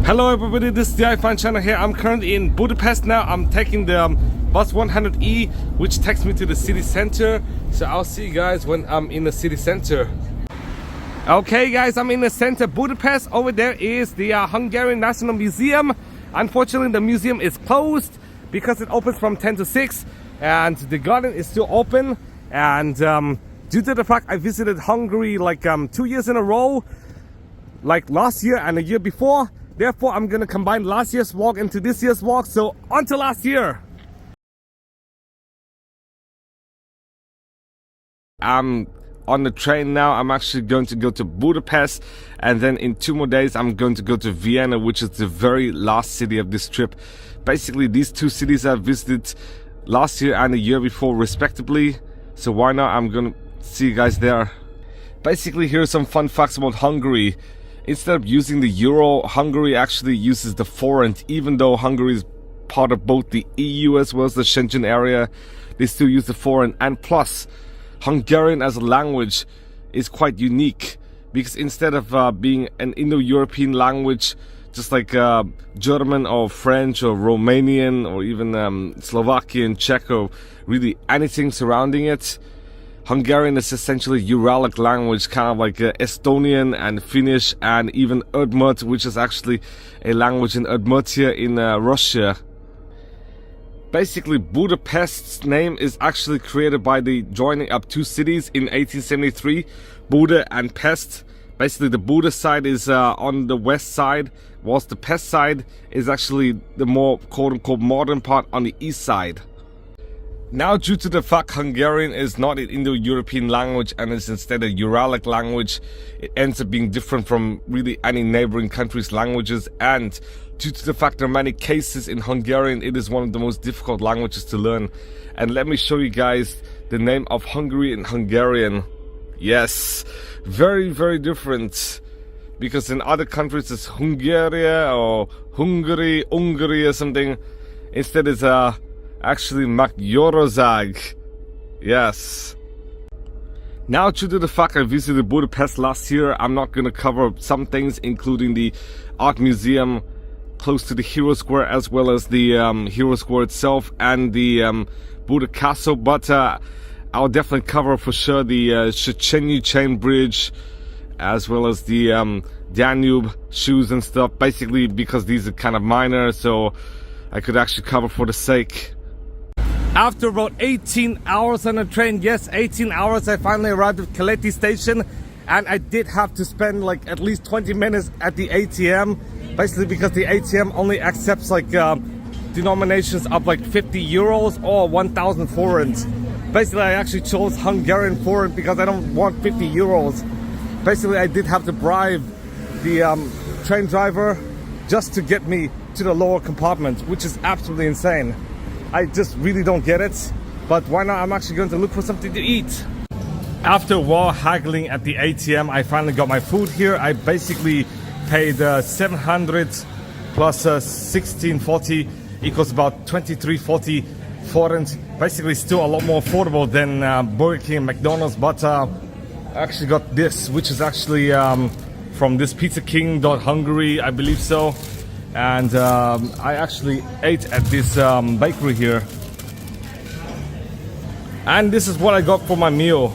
Hello everybody, this is the iFind channel here. I'm currently in Budapest now. I'm taking the bus 100E, which takes me to the city center. So I'll see you guys when I'm in the city center. Okay guys, I'm in the center Budapest. Over there is the Hungarian National Museum. Unfortunately, the museum is closed because it opens from 10 to 6 and the garden is still open. And due to the fact I visited Hungary like 2 years in a row, like last year and the year before, therefore I'm gonna combine last year's walk into this year's walk. So on to last year. I'm on the train now. I'm actually going to go to Budapest, and then in 2 more days I'm going to go to Vienna, which is the very last city of this trip. Basically these 2 cities I visited last year and the year before respectively, so why not? I'm gonna see you guys there. Basically, here are some fun facts about Hungary. Instead of using the euro, Hungary actually uses the forint. Even though Hungary is part of both the EU as well as the Schengen area, they still use the forint. And plus, Hungarian as a language is quite unique, because instead of being an Indo-European language just like German or French or Romanian or even Slovakian, Czech, or really anything surrounding it, Hungarian is essentially Uralic language, kind of like Estonian and Finnish and even Udmurt, which is actually a language in Udmurtia in Russia. Basically, Budapest's name is actually created by the joining up 2 cities in 1873, Buda and Pest. Basically, the Buda side is on the west side, whilst the Pest side is actually the more quote-unquote modern part on the east side. Now, due to the fact Hungarian is not an Indo-European language and is instead a Uralic language, it ends up being different from really any neighboring country's languages. And due to the fact there are many cases in Hungarian, it is one of the most difficult languages to learn. And let me show you guys the name of Hungary in Hungarian. Yes, very, very different. Because in other countries it's Hungaria or Hungary or something. Instead it's actually Magyarország. Yes. Now, due to the fact I visited Budapest last year, I'm not gonna cover some things, including the art museum close to the Hero Square, as well as the Hero Square itself and the Buda Castle, but I'll definitely cover for sure the Széchenyi Chain Bridge, as well as the Danube shoes and stuff, basically because these are kind of minor, so I could actually cover for the sake. After about 18 hours on a train, yes, 18 hours, I finally arrived at Gellert station, and I did have to spend like at least 20 minutes at the ATM, basically because the ATM only accepts like denominations of like 50 euros or 1,000 forints. Basically, I actually chose Hungarian forint because I don't want 50 euros. Basically, I did have to bribe the train driver just to get me to the lower compartment, which is absolutely insane. I just really don't get it, but why not? I'm actually going to look for something to eat. After a while haggling at the ATM, I finally got my food here. I basically paid 700 plus 1640 equals about 2340 forints. Basically still a lot more affordable than Burger King and McDonald's, but I actually got this, which is actually from this Pizza King.Hungary, I believe so. And I actually ate at this bakery here. And this is what I got for my meal.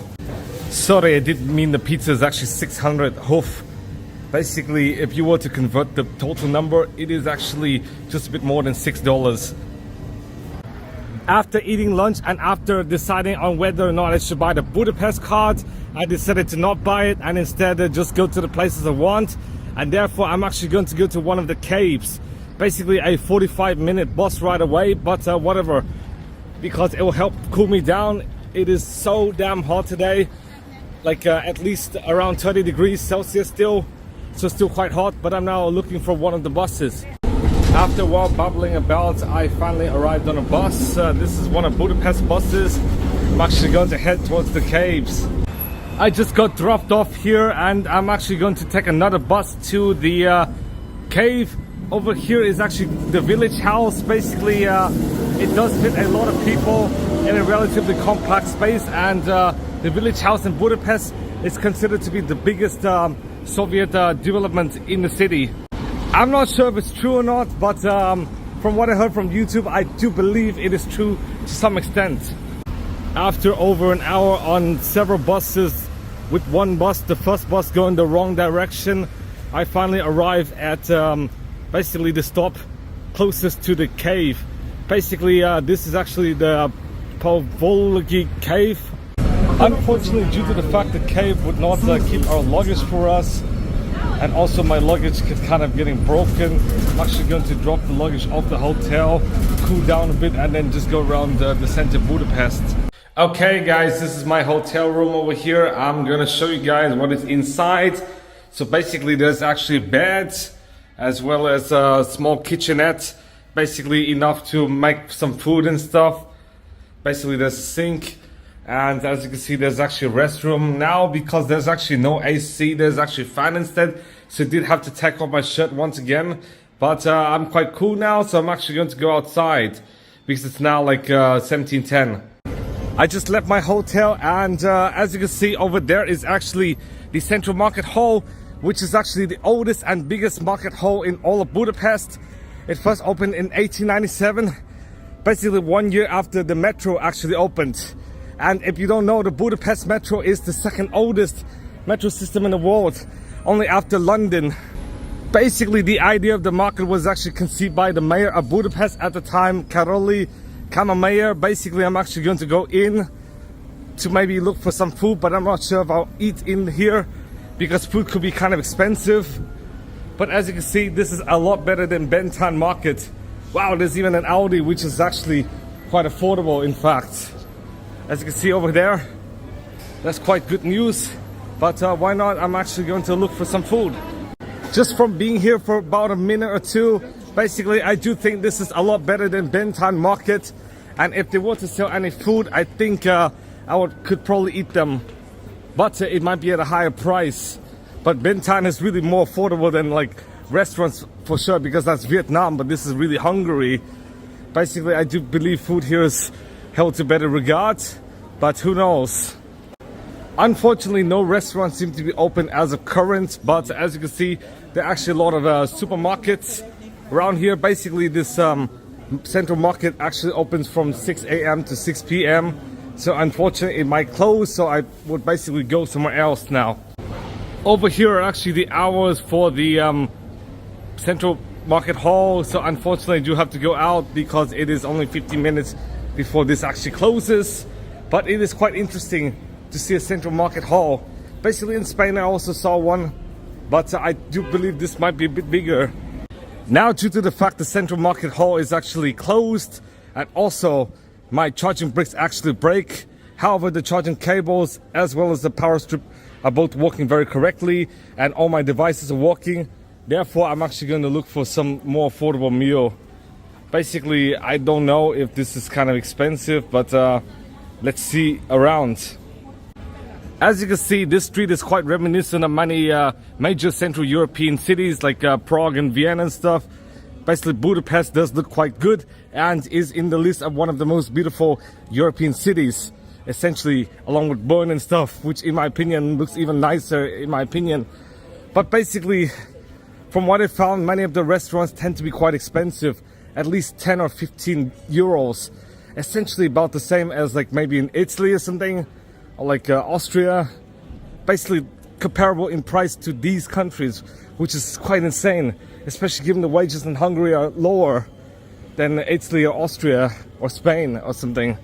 Sorry, I didn't mean the pizza is actually 600 hof. Basically, if you were to convert the total number, it is actually just a bit more than $6. After eating lunch and after deciding on whether or not I should buy the Budapest card, I decided to not buy it and instead just go to the places I want. And therefore I'm actually going to go to one of the caves. Basically a 45-minute bus ride away, but whatever, because it will help cool me down. It is so damn hot today, like at least around 30 degrees Celsius still, so still quite hot. But I'm now looking for one of the buses. After a while bubbling about, I finally arrived on a bus. This is one of Budapest buses. I'm actually going to head towards the caves. I just got dropped off here and I'm actually going to take another bus to the cave. Over here is actually the village house. Basically it does fit a lot of people in a relatively compact space, and the village house in Budapest is considered to be the biggest Soviet development in the city. I'm not sure if it's true or not, but from what I heard from YouTube, I do believe it is true to some extent. After over an hour on several buses, with one bus, the first bus going the wrong direction, I finally arrived at basically the stop closest to the cave. Basically, this is actually the Vadjahunyad Cave. Unfortunately, due to the fact the cave would not keep our luggage for us, and also my luggage is kind of getting broken, I'm actually going to drop the luggage off the hotel, cool down a bit, and then just go around the center of Budapest. Okay guys, this is my hotel room over here. I'm gonna show you guys what is inside. So basically there's actually beds as well as a small kitchenette, basically enough to make some food and stuff. Basically there's a sink, and as you can see there's actually a restroom. Now because there's actually no AC, there's actually a fan instead, so I did have to take off my shirt once again, but I'm quite cool now, so I'm actually going to go outside because it's now like 17:10. I just left my hotel, and as you can see over there is actually the Central Market Hall, which is actually the oldest and biggest market hall in all of Budapest. It first opened in 1897, basically 1 year after the metro actually opened. And if you don't know, the Budapest metro is the second oldest metro system in the world, only after London. Basically the idea of the market was actually conceived by the mayor of Budapest at the time, Károly Mayer. Basically I'm actually going to go in to maybe look for some food, but I'm not sure if I'll eat in here because food could be kind of expensive. But as you can see, this is a lot better than Benton Market. Wow, there's even an Audi, which is actually quite affordable in fact. As you can see over there, that's quite good news. But why not? I'm actually going to look for some food. Just from being here for about a minute or two, basically I do think this is a lot better than Benton Market. And if they were to sell any food, I think could probably eat them. But it might be at a higher price. But Benton is really more affordable than like restaurants for sure, because that's Vietnam, but this is really Hungary. Basically I do believe food here is held to better regard, but who knows. Unfortunately no restaurants seem to be open as of current, but as you can see there are actually a lot of supermarkets around here. Basically this central market actually opens from 6 a.m. to 6 p.m. so unfortunately it might close, so I would basically go somewhere else now. Over here are actually the hours for the central market hall, so unfortunately I do have to go out because it is only 15 minutes before this actually closes. But it is quite interesting to see a central market hall. Basically in Spain I also saw one, but I do believe this might be a bit bigger. Now due to the fact the central market hall is actually closed, and also my charging bricks actually break. However, the charging cables as well as the power strip are both working very correctly, and all my devices are working. Therefore I'm actually going to look for some more affordable meal. Basically I don't know if this is kind of expensive, but let's see around. As you can see, this street is quite reminiscent of many major Central European cities like Prague and Vienna and stuff. Basically Budapest does look quite good and is in the list of one of the most beautiful European cities, essentially along with Bern and stuff, which in my opinion looks even nicer in my opinion. But basically from what I found, many of the restaurants tend to be quite expensive, at least 10 or 15 euros, essentially about the same as like maybe in Italy or something, or like Austria. Basically comparable in price to these countries, which is quite insane, especially given the wages in Hungary are lower than Italy or Austria or Spain or something.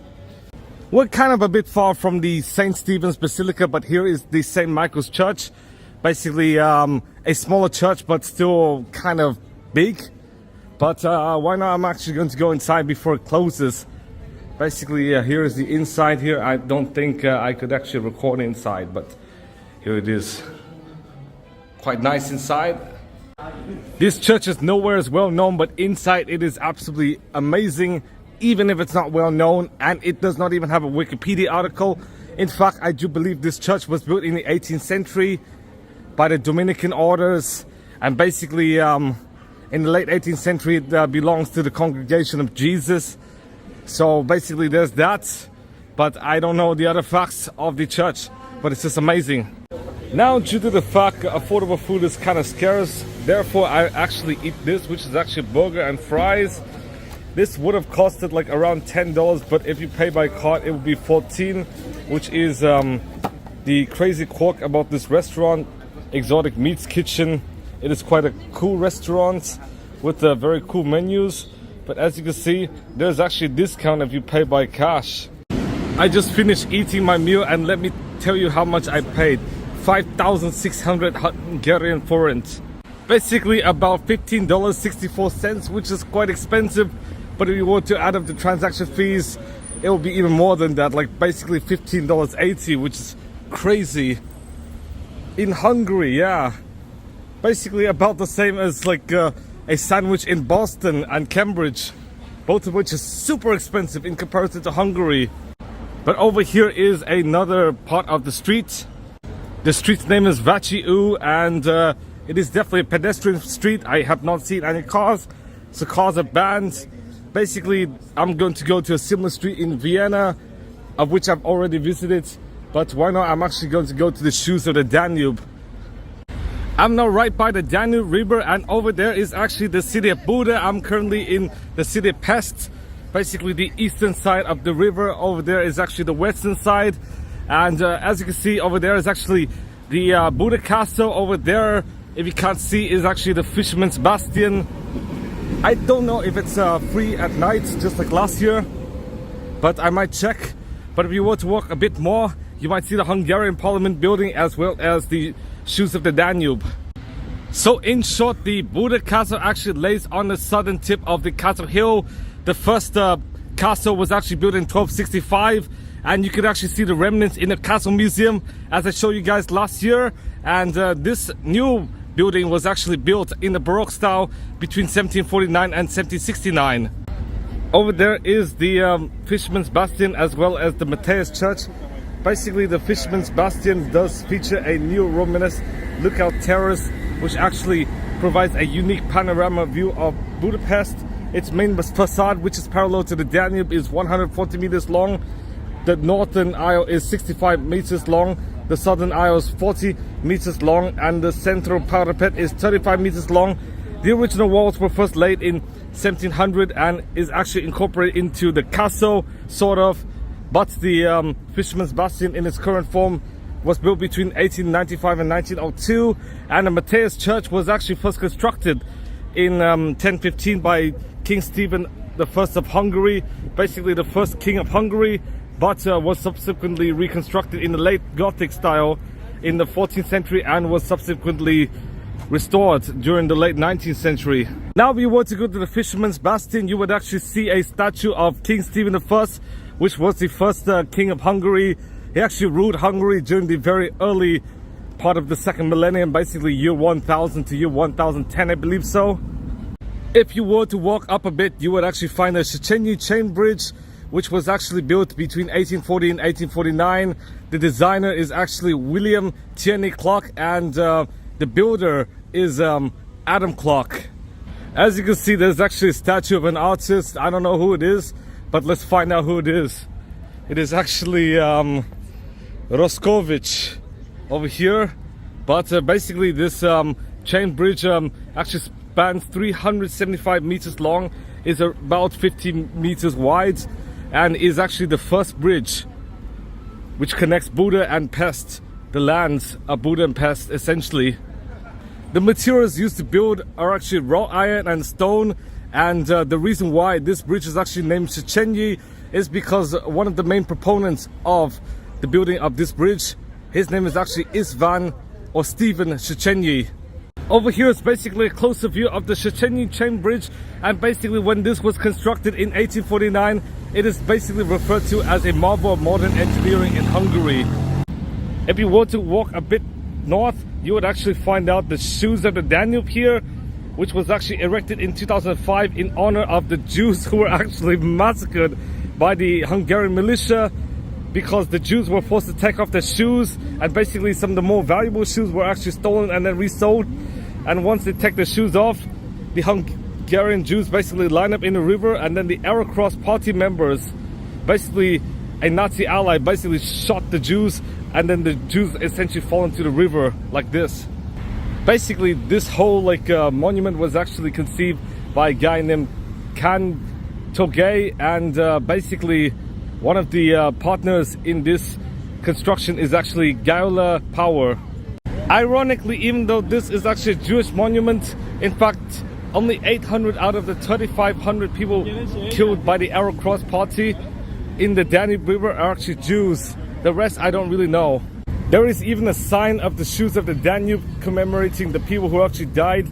We're kind of a bit far from the St. Stephen's Basilica, but here is the St. Michael's Church. Basically a smaller church, but still kind of big. But why not? I'm actually going to go inside before it closes. Basically here is the inside here. I don't think I could actually record inside, but here it is. Quite nice inside. This church is nowhere as well known, but inside it is absolutely amazing, even if it's not well known, and it does not even have a Wikipedia article. In fact, I do believe this church was built in the 18th century by the Dominican orders, and basically in the late 18th century it belongs to the Congregation of Jesus. So basically there's that, but I don't know the other facts of the church, but it's just amazing. Now due to the fact affordable food is kind of scarce, Therefore, I actually eat this, which is actually burger and fries. This would have costed like around $10, but if you pay by card, it would be 14, which is the crazy quirk about this restaurant, Exotic Meats Kitchen. It is quite a cool restaurant with very cool menus. But as you can see, there's actually a discount if you pay by cash. I just finished eating my meal and let me tell you how much I paid. 5,600 Hungarian forints. Basically about $15.64, which is quite expensive. But if you want to add up the transaction fees, it will be even more than that, like basically $15.80, which is crazy. In Hungary, yeah. Basically about the same as like a sandwich in Bastion and Cambridge, both of which is super expensive in comparison to Hungary. But over here is another part of the street. The street's name is Vadjahunyad, and it is definitely a pedestrian street. I have not seen any cars, so cars are banned. Basically, I'm going to go to a similar street in Vienna, of which I've already visited. But why not? I'm actually going to go to the shores of the Danube. I'm now right by the Danube River, and over there is actually the city of Buda. I'm currently in the city of Pest, basically the eastern side of the river. Over there is actually the western side. And as you can see, over there is actually the Buda Castle. Over there, if you can't see, is actually the Fisherman's Bastion. I don't know if it's free at night, just like last year, but I might check. But if you were to walk a bit more, you might see the Hungarian Parliament building as well as the shores of the Danube. So in short, the Buda Castle actually lays on the southern tip of the Castle Hill. The first castle was actually built in 1265, and you could actually see the remnants in the Castle Museum, as I showed you guys last year. And this new building was actually built in the Baroque style between 1749 and 1769. Over there is the Fisherman's Bastion as well as the Matthias Church. Basically, the Fisherman's Bastion does feature a new Romanesque lookout terrace, which actually provides a unique panorama view of Budapest. Its main facade, which is parallel to the Danube, is 140 meters long. The northern aisle is 65 meters long. The southern aisle is 40 meters long, and the central parapet is 35 meters long. The original walls were first laid in 1700 and is actually incorporated into the castle, sort of. But the Fisherman's Bastion in its current form was built between 1895 and 1902, and the Matthias Church was actually first constructed in 1015 by King Stephen I of Hungary, basically the first king of Hungary, but was subsequently reconstructed in the late Gothic style in the 14th century and was subsequently restored during the late 19th century. Now if you were to go to the Fisherman's Bastion, you would actually see a statue of King Stephen I, which was the first king of Hungary. He actually ruled Hungary during the very early part of the second millennium, basically year 1000 to year 1010, I believe so. If you were to walk up a bit, you would actually find the Széchenyi chain bridge, which was actually built between 1840 and 1849. The designer is actually William Tierney Clark, and the builder is Adam Clark. As you can see, there's actually a statue of an artist. I don't know who it is, but let's find out who it is. It is actually Roskovich over here. But basically this chain bridge actually spans 375 meters long, is about 50 meters wide, and is actually the first bridge which connects Buda and Pest, the lands of Buda and Pest essentially. The materials used to build are actually wrought iron and stone, and the reason why this bridge is actually named Széchenyi is because one of the main proponents of the building of this bridge, his name is actually István or Stephen Széchenyi. Over here is basically a closer view of the Széchenyi chain bridge, and basically when this was constructed in 1849, it is basically referred to as a marvel of modern engineering in Hungary. If you were to walk a bit north, you would actually find out the shores of the Danube here, which was actually erected in 2005 in honor of the Jews who were actually massacred by the Hungarian militia, because the Jews were forced to take off their shoes, and basically some of the more valuable shoes were actually stolen and then resold. And once they take their shoes off, the Hungarian Jews basically line up in the river, and then the Arrow Cross party members, basically a Nazi ally, basically shot the Jews, and then the Jews essentially fall into the river like this. Basically, this whole monument was actually conceived by a guy named Kan Togay, and basically one of the partners in this construction is actually Gellert Power. Ironically, even though this is actually a Jewish monument, in fact only 800 out of the 3,500 people killed by the Arrow Cross Party in the Danube River are actually Jews. The rest I don't really know. There is even a sign of the shoes of the Danube commemorating the people who actually died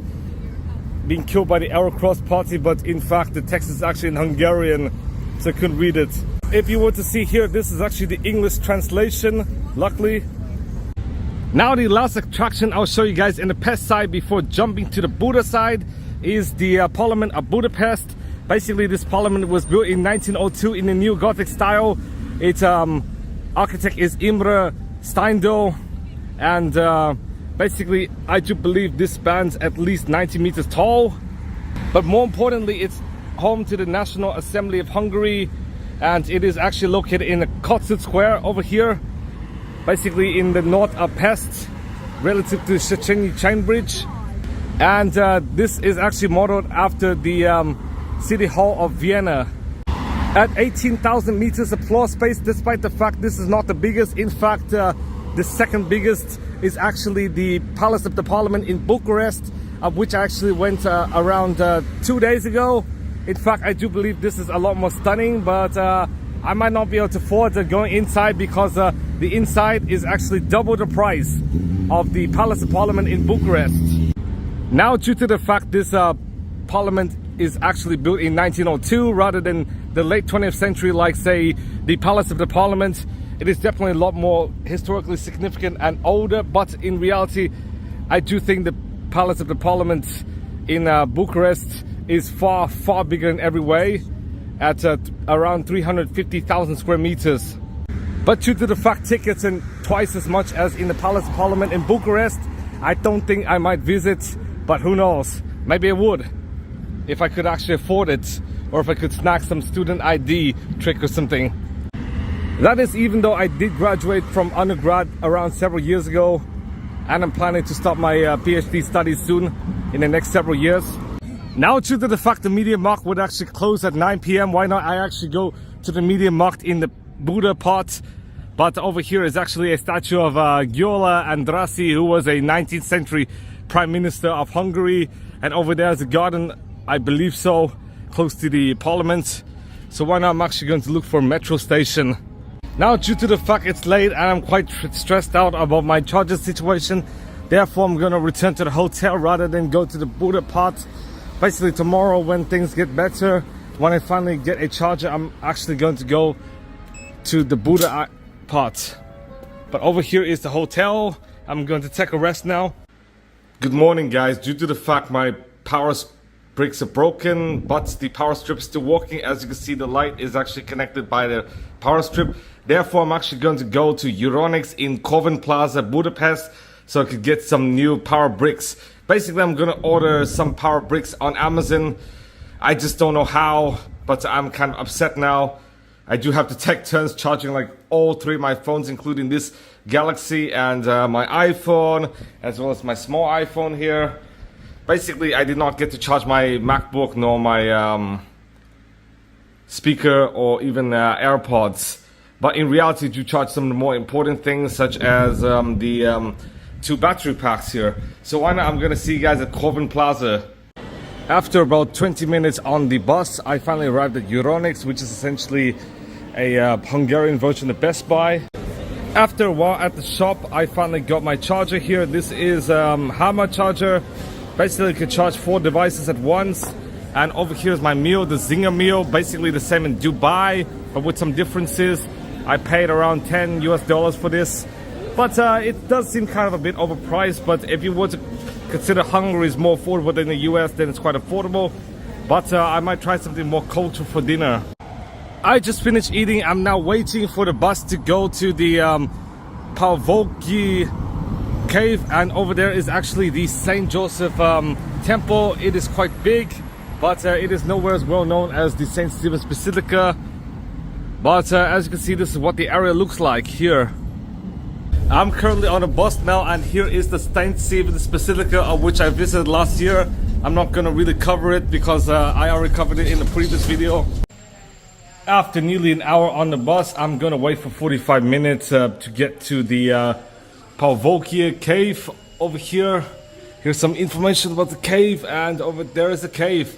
being killed by the Arrow Cross Party, but in fact the text is actually in Hungarian, so I couldn't read it. If you were to see here, this is actually the English translation, luckily. Now the last attraction I'll show you guys in the Pest side before jumping to the Buda side is the Parliament of Budapest. Basically, this parliament was built in 1902 in the Neo Gothic style. Its architect is Imre Steindl, and basically I do believe this spans at least 90 meters tall. But more importantly, it's home to the National Assembly of Hungary, and it is actually located in the Kossuth Square over here, basically in the north of Pest, relative to Széchenyi Chain Bridge. And this is actually modeled after the City Hall of Vienna. At 18,000 meters of floor space, despite the fact this is not the biggest. In fact, the second biggest is actually the Palace of the Parliament in Bucharest, of which I actually went around 2 days ago. In fact, I do believe this is a lot more stunning, but I might not be able to afford going inside because the inside is actually double the price of the Palace of Parliament in Bucharest. Now, due to the fact this parliament is actually built in 1902 rather than the late 20th century, like say the Palace of the Parliament, it is definitely a lot more historically significant and older. But in reality, I do think the Palace of the Parliament in Bucharest is far bigger in every way, at around 350,000 square meters. But due to the fact tickets and twice as much as in the Palace of Parliament in Bucharest, I don't think I might visit, but who knows, maybe I would if I could actually afford it, or if I could snag some student ID trick or something. That is even though I did graduate from undergrad around several years ago, and I'm planning to start my PhD studies soon in the next several years. Now, due to the fact the Media Markt would actually close at 9 p.m, why not I actually go to the Media Markt in the Buda part. But over here is actually a statue of Gyula Andrassy, who was a 19th century Prime Minister of Hungary. And over there is a garden, I believe so, close to the Parliament. So why not I'm actually going to look for a metro station. Now, due to the fact it's late and I'm quite stressed out about my charger situation, therefore I'm going to return to the hotel rather than go to the Buda part. Basically tomorrow, when things get better, when I finally get a charger, I'm actually going to go to the Buda part. But over here is the hotel. I'm going to take a rest now. Good morning, guys. Due to the fact my power bricks are broken, but the power strip is still working. As you can see, the light is actually connected by the power strip. Therefore, I'm actually going to go to Euronics in Coven Plaza, Budapest, so I could get some new power bricks. Basically, I'm going to order some power bricks on Amazon. I just don't know how, but I'm kind of upset now. I do have to take turns charging like all three of my phones, including this Galaxy and my iPhone, as well as my small iPhone here. Basically, I did not get to charge my MacBook nor my speaker or even AirPods. But in reality, I do charge some of the more important things, such as the 2 battery packs here. So why not I'm gonna see you guys at Coven Plaza. After about 20 minutes on the bus, I finally arrived at Euronics, which is essentially a Hungarian version of Best Buy. After a while at the shop, I finally got my charger here. This is Hammer charger. Basically, you can charge 4 devices at once. And over here is my meal, the Zinger meal, basically the same in Dubai, but with some differences. I paid around $10 US for this, but it does seem kind of a bit overpriced. But if you were to consider Hungary is more affordable than the US, then it's quite affordable. But I might try something more cultural for dinner. I just finished eating. I'm now waiting for the bus to go to the Vadjahunyad Cave, and over there is actually the St. Joseph temple. It is quite big, but it is nowhere as well known as the St. Stephen's Basilica. But as you can see, this is what the area looks like here. I'm currently on a bus now, and here is the St. Stephen's Basilica, of which I visited last year. I'm not gonna really cover it because I already covered it in the previous video. After nearly an hour on the bus, I'm gonna wait for 45 minutes to get to the Vadjahunyad Cave over here. Here's some information about the cave, and over there is the cave.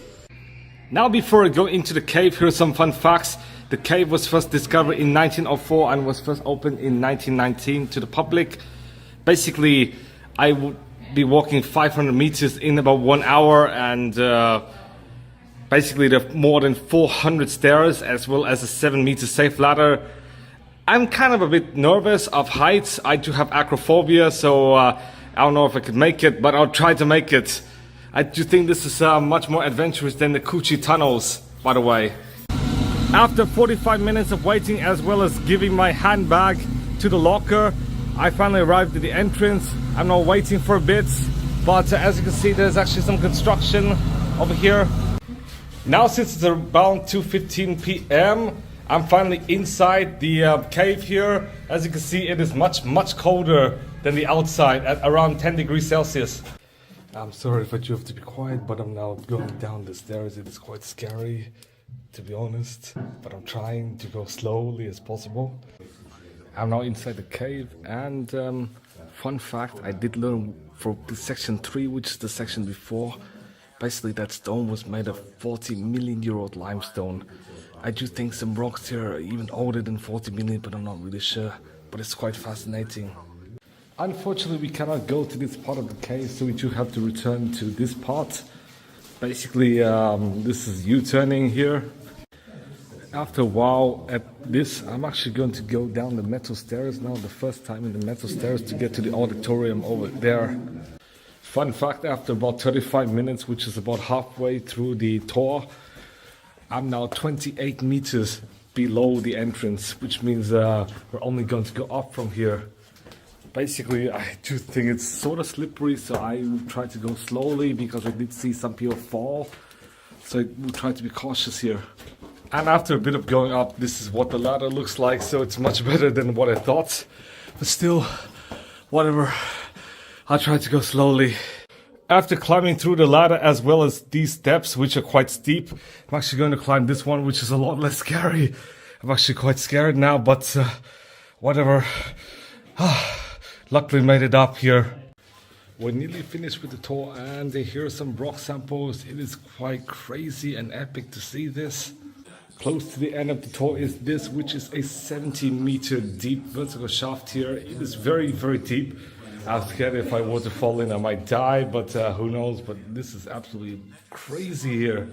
Now before I go into the cave, here's some fun facts. The cave was first discovered in 1904 and was first opened in 1919 to the public. Basically, I would be walking 500 meters in about 1 hour, and basically there are more than 400 stairs as well as a 7-meter safe ladder. I'm kind of a bit nervous of heights. I do have acrophobia, so I don't know if I could make it, but I'll try to make it. I do think this is much more adventurous than the Kuchi tunnels, by the way. After 45 minutes of waiting, as well as giving my handbag to the locker, I finally arrived at the entrance. I'm now waiting for a bit, but as you can see, there's actually some construction over here. Now, since it's about 2:15 p.m., I'm finally inside the cave here. As you can see, it is much colder than the outside at around 10 degrees Celsius. I'm sorry if I do have to be quiet, but I'm now going down the stairs. It is quite scary, to be honest, but I'm trying to go slowly as possible. I'm now inside the cave, and fun fact, I did learn for the section 3, which is the section before. Basically, that stone was made of 40 million year old limestone. I do think some rocks here are even older than 40 million, but I'm not really sure. But it's quite fascinating. Unfortunately, we cannot go to this part of the cave, so we do have to return to this part. Basically, this is U-turning here. After a while at this, I'm actually going to go down the metal stairs now, the first time in the metal stairs, to get to the auditorium over there. Fun fact, after about 35 minutes, which is about halfway through the tour, I'm now 28 meters below the entrance, which means we're only going to go up from here. Basically, I do think it's sort of slippery, so I will try to go slowly because I did see some people fall. So I will try to be cautious here. And after a bit of going up, this is what the ladder looks like, so it's much better than what I thought. But still, whatever, I'll try to go slowly. After climbing through the ladder as well as these steps, which are quite steep, I'm actually going to climb this one, which is a lot less scary. I'm actually quite scared now, but whatever. Luckily made it up here. We're nearly finished with the tour, and here are some rock samples. It is quite crazy and epic to see this. Close to the end of the tour is this, which is a 70-meter deep vertical shaft here. It is very deep. I was scared if I were to fall in I might die, but who knows. But this is absolutely crazy here.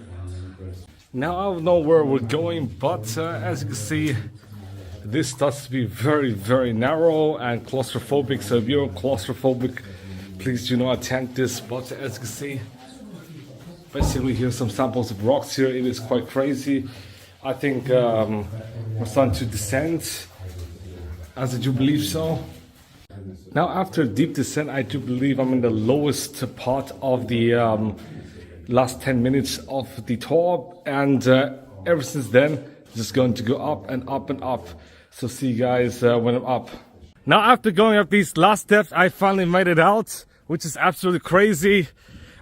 Now I don't know where we're going, but as you can see, this starts to be very narrow and claustrophobic. So if you're claustrophobic, please do not attempt this. But as you can see, basically here's some samples of rocks here. It is quite crazy. I think we're starting to descend, as I do believe so. Now after a deep descent, I do believe I'm in the lowest part of the last 10 minutes of the tour, and ever since then, just going to go up and up and up. So see you guys when I'm up. Now after going up these last steps, I finally made it out, which is absolutely crazy.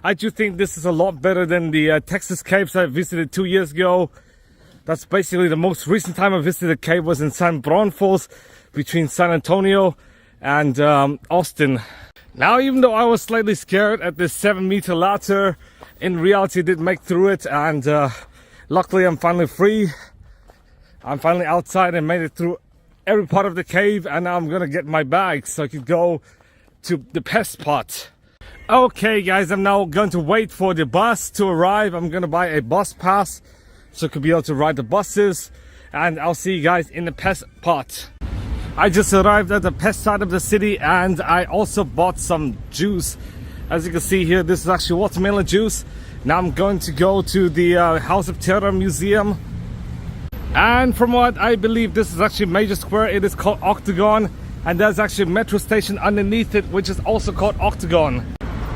I do think this is a lot better than the Texas caves I visited 2 years ago. That's basically the most recent time I visited a cave was in San Braunfels, between San Antonio and Austin. Now, even though I was slightly scared at this 7-meter ladder, in reality I did make through it, and luckily I'm finally free. I'm finally outside and made it through every part of the cave, and now I'm gonna get my bag so I can go to the pest spot. Okay guys, I'm now going to wait for the bus to arrive. I'm gonna buy a bus pass so I could be able to ride the buses, and I'll see you guys in the pest spot. I just arrived at the pest side of the city, and I also bought some juice. As you can see here, this is actually watermelon juice. Now I'm going to go to the House of Terror Museum. And from what I believe, this is actually Major Square. It is called Octagon, and there's actually a metro station underneath it, which is also called Octagon.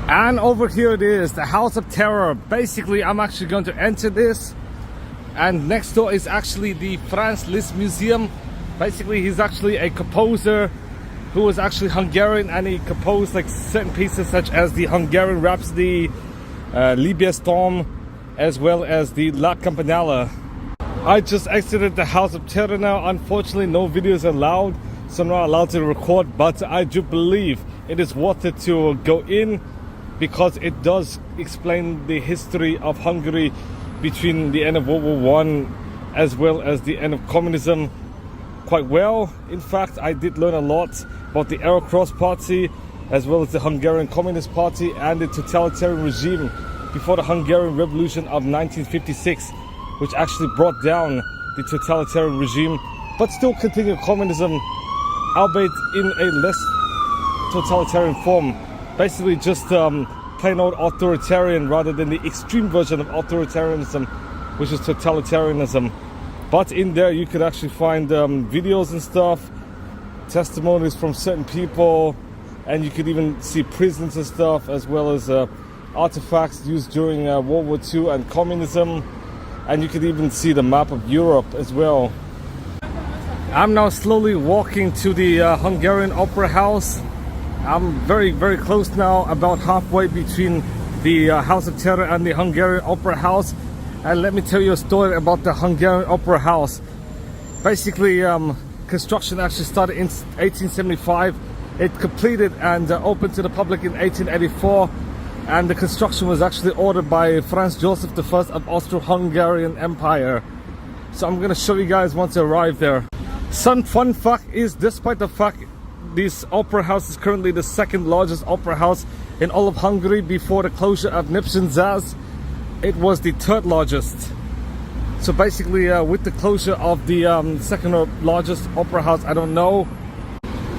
And over here it is, the House of Terror. Basically, I'm actually going to enter this, and next door is actually the Franz Liszt Museum. Basically, he's actually a composer who was actually Hungarian, and he composed like certain pieces such as the Hungarian Rhapsody, Liebestorm, as well as the La Campanella. I just exited the House of Terror now. Unfortunately, no videos allowed, so I'm not allowed to record, but I do believe it is worth it to go in because it does explain the history of Hungary between the end of World War I as well as the end of communism quite well. In fact, I did learn a lot about the Arrow Cross Party as well as the Hungarian Communist Party and the totalitarian regime before the Hungarian Revolution of 1956, which actually brought down the totalitarian regime but still continued communism, albeit in a less totalitarian form. Basically just plain old authoritarian rather than the extreme version of authoritarianism, which is totalitarianism. But in there you could actually find videos and stuff, testimonies from certain people, and you could even see prisons and stuff, as well as artifacts used during World War II and communism. And you could even see the map of Europe as well. I'm now slowly walking to the Hungarian Opera House. I'm very, very close now, about halfway between the House of Terror and the Hungarian Opera House. And let me tell you a story about the Hungarian Opera House. Basically, construction actually started in 1875. It completed and opened to the public in 1884. And the construction was actually ordered by Franz Joseph I of Austro-Hungarian Empire. So I'm going to show you guys once I arrive there. Some fun fact is, despite the fact this opera house is currently the second largest opera house in all of Hungary before the closure of Népszín Zász, it was the third largest. So basically with the closure of the second or largest opera house, I don't know,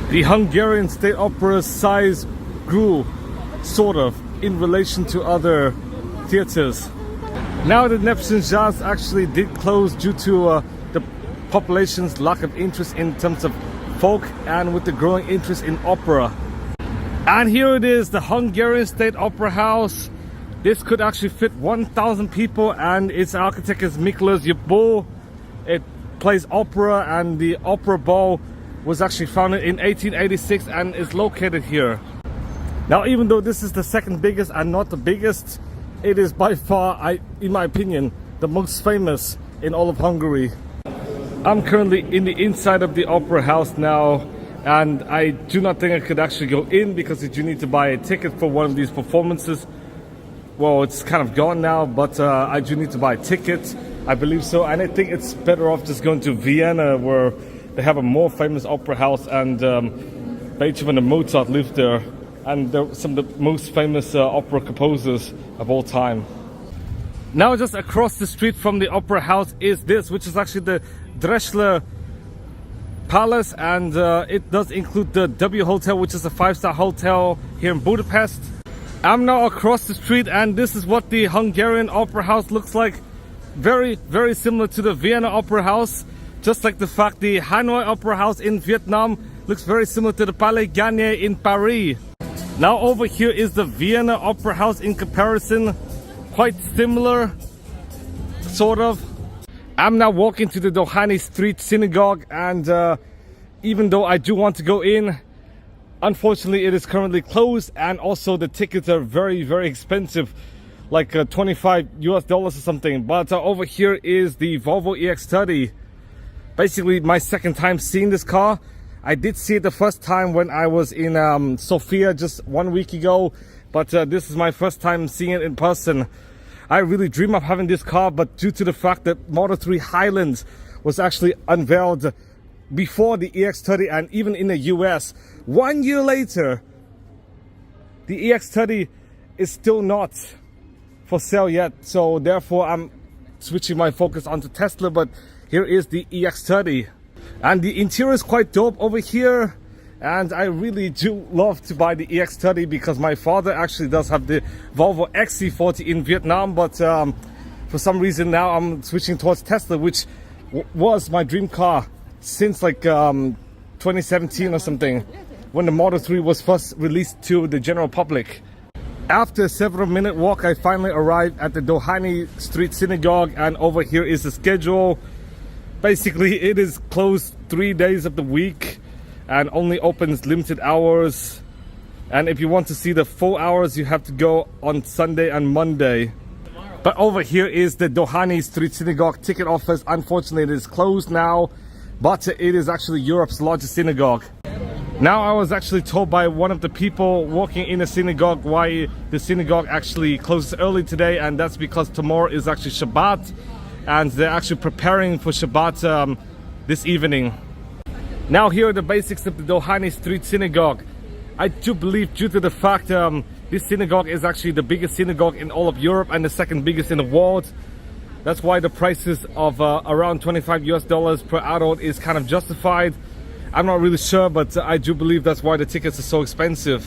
the Hungarian state opera's size grew, sort of, in relation to other theaters. Now the Népszín Zász actually did close due to the population's lack of interest in terms of folk and with the growing interest in opera. And here it is, the Hungarian State Opera House. This could actually fit 1,000 people, and its architect is Miklos Jabó. It plays opera, and the Opera Ball was actually founded in 1886 and is located here. Now, even though this is the second biggest and not the biggest, it is by far, in my opinion, the most famous in all of Hungary. I'm currently in the inside of the opera house now, and I do not think I could actually go in because you do need to buy a ticket for one of these performances. Well, it's kind of gone now, but I do need to buy a ticket, I believe so. And I think it's better off just going to Vienna, where they have a more famous opera house, and Beethoven and Mozart lived there. And they're some of the most famous opera composers of all time. Now just across the street from the opera house is this, which is actually the Drexler Palace, and it does include the W Hotel, which is a 5-star hotel here in Budapest. I'm now across the street, and this is what the Hungarian Opera House looks like. Very, very similar to the Vienna Opera House. Just like the fact the Hanoi Opera House in Vietnam looks very similar to the Palais Garnier in Paris. Now over here is the Vienna Opera House in comparison. Quite similar, sort of. I'm now walking to the Dohany Street Synagogue, and even though I do want to go in, unfortunately it is currently closed, and also the tickets are very, very expensive, like $25 or something. But over here is the Volvo EX30. Basically my second time seeing this car. I did see it the first time when I was in Sofia just 1 week ago, but this is my first time seeing it in person. I really dream of having this car, but due to the fact that Model 3 Highlands was actually unveiled before the EX30 and even in the US, 1 year later, the EX30 is still not for sale yet. So therefore I'm switching my focus onto Tesla, but here is the EX30. And the interior is quite dope over here, and I really do love to buy the EX30 because my father actually does have the Volvo XC40 in Vietnam, but for some reason now I'm switching towards Tesla, which was my dream car since like 2017 or something, when the Model 3 was first released to the general public. After a several minute walk, I finally arrived at the Dohany Street Synagogue, and over here is the schedule. Basically, it is closed 3 days of the week, and only opens limited hours. And if you want to see the full hours, you have to go on Sunday and Monday. But over here is the Dohany Street Synagogue ticket office. Unfortunately, it is closed now, but it is actually Europe's largest synagogue. Now, I was actually told by one of the people working in the synagogue why the synagogue actually closes early today, and that's because tomorrow is actually Shabbat, and they're actually preparing for Shabbat this evening. Now, here are the basics of the Dohany Street Synagogue. I do believe, due to the fact this synagogue is actually the biggest synagogue in all of Europe and the second biggest in the world, that's why the prices of around $25 per adult is kind of justified. I'm not really sure, but I do believe that's why the tickets are so expensive.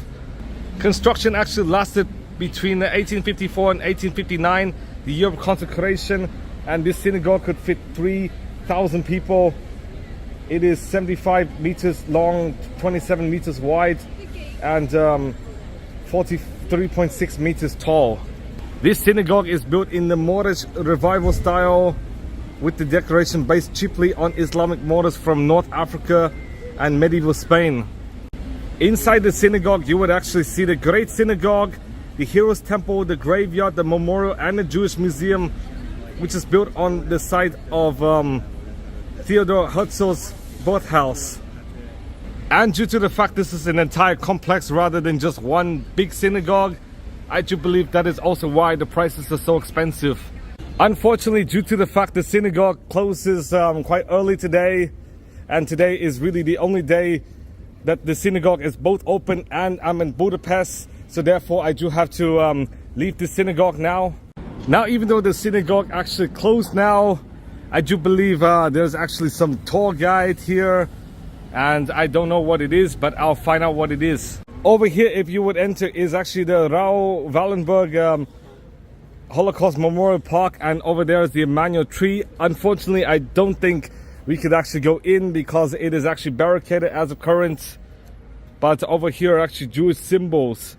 Construction actually lasted between 1854 and 1859, the year of consecration, and this synagogue could fit 3,000 people. It is 75 meters long, 27 meters wide, and 43.6 meters tall. This synagogue is built in the Moorish revival style, with the decoration based chiefly on Islamic mortars from North Africa and medieval Spain. Inside the synagogue, you would actually see the Great Synagogue, the Heroes Temple, the graveyard, the memorial, and the Jewish Museum, which is built on the site of Theodor Herzl's birthhouse. And due to the fact this is an entire complex rather than just one big synagogue, I do believe that is also why the prices are so expensive. Unfortunately, due to the fact the synagogue closes quite early today, and today is really the only day that the synagogue is both open, and I'm in Budapest, so therefore I do have to leave the synagogue now. Now, even though the synagogue actually closed now, I do believe there's actually some tour guide here, and I don't know what it is, but I'll find out what it is. Over here, if you would enter, is actually the Raoul Wallenberg Holocaust Memorial Park, and over there is the Emmanuel tree. Unfortunately, I don't think we could actually go in because it is actually barricaded as of current, but over here are actually Jewish symbols.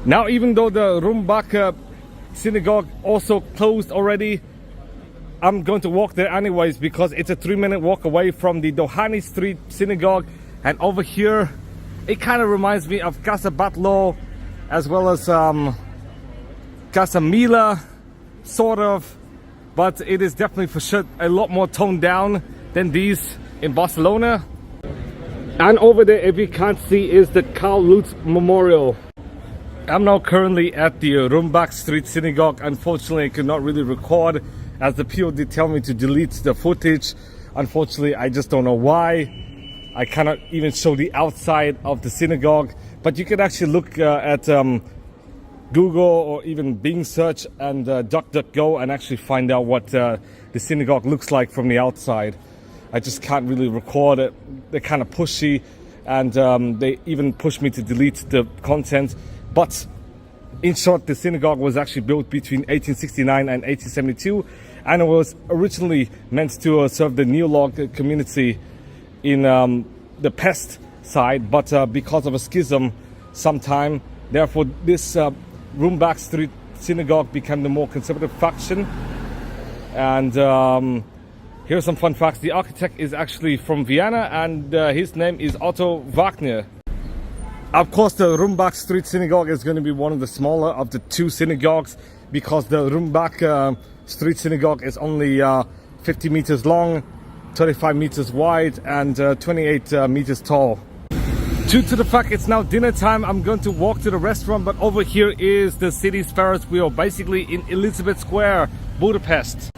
Now, even though the Rumbach synagogue also closed already, I'm going to walk there anyways because it's a 3-minute walk away from the Dohany Street Synagogue. And over here, it kind of reminds me of Casa Batlló, as well as Casa Mila, sort of, but it is definitely for sure a lot more toned down than these in Barcelona. And over there, if you can't see, is the Karl Lutz Memorial. I'm now currently at the Rumbach Street Synagogue. Unfortunately, I could not really record, as the people did tell me to delete the footage. Unfortunately, I just don't know why. I cannot even show the outside of the synagogue, but you can actually look at Google or even Bing search and DuckDuckGo and actually find out what the synagogue looks like from the outside. I just can't really record it. They're kind of pushy, and they even pushed me to delete the content. But in short, the synagogue was actually built between 1869 and 1872, and it was originally meant to serve the Neo-Log community in the Pest side, but because of a schism sometime, therefore this Rumbach Street Synagogue became the more conservative faction. And here's some fun facts. The architect is actually from Vienna, and his name is Otto Wagner. Of course, the Rumbach Street Synagogue is going to be one of the smaller of the two synagogues, because the Rumbach Street Synagogue is only 50 meters long, 35 meters wide, and 28 meters tall. Due to the fact it's now dinner time, I'm going to walk to the restaurant, but over here is the city's Ferris wheel, basically in Elizabeth Square, Budapest.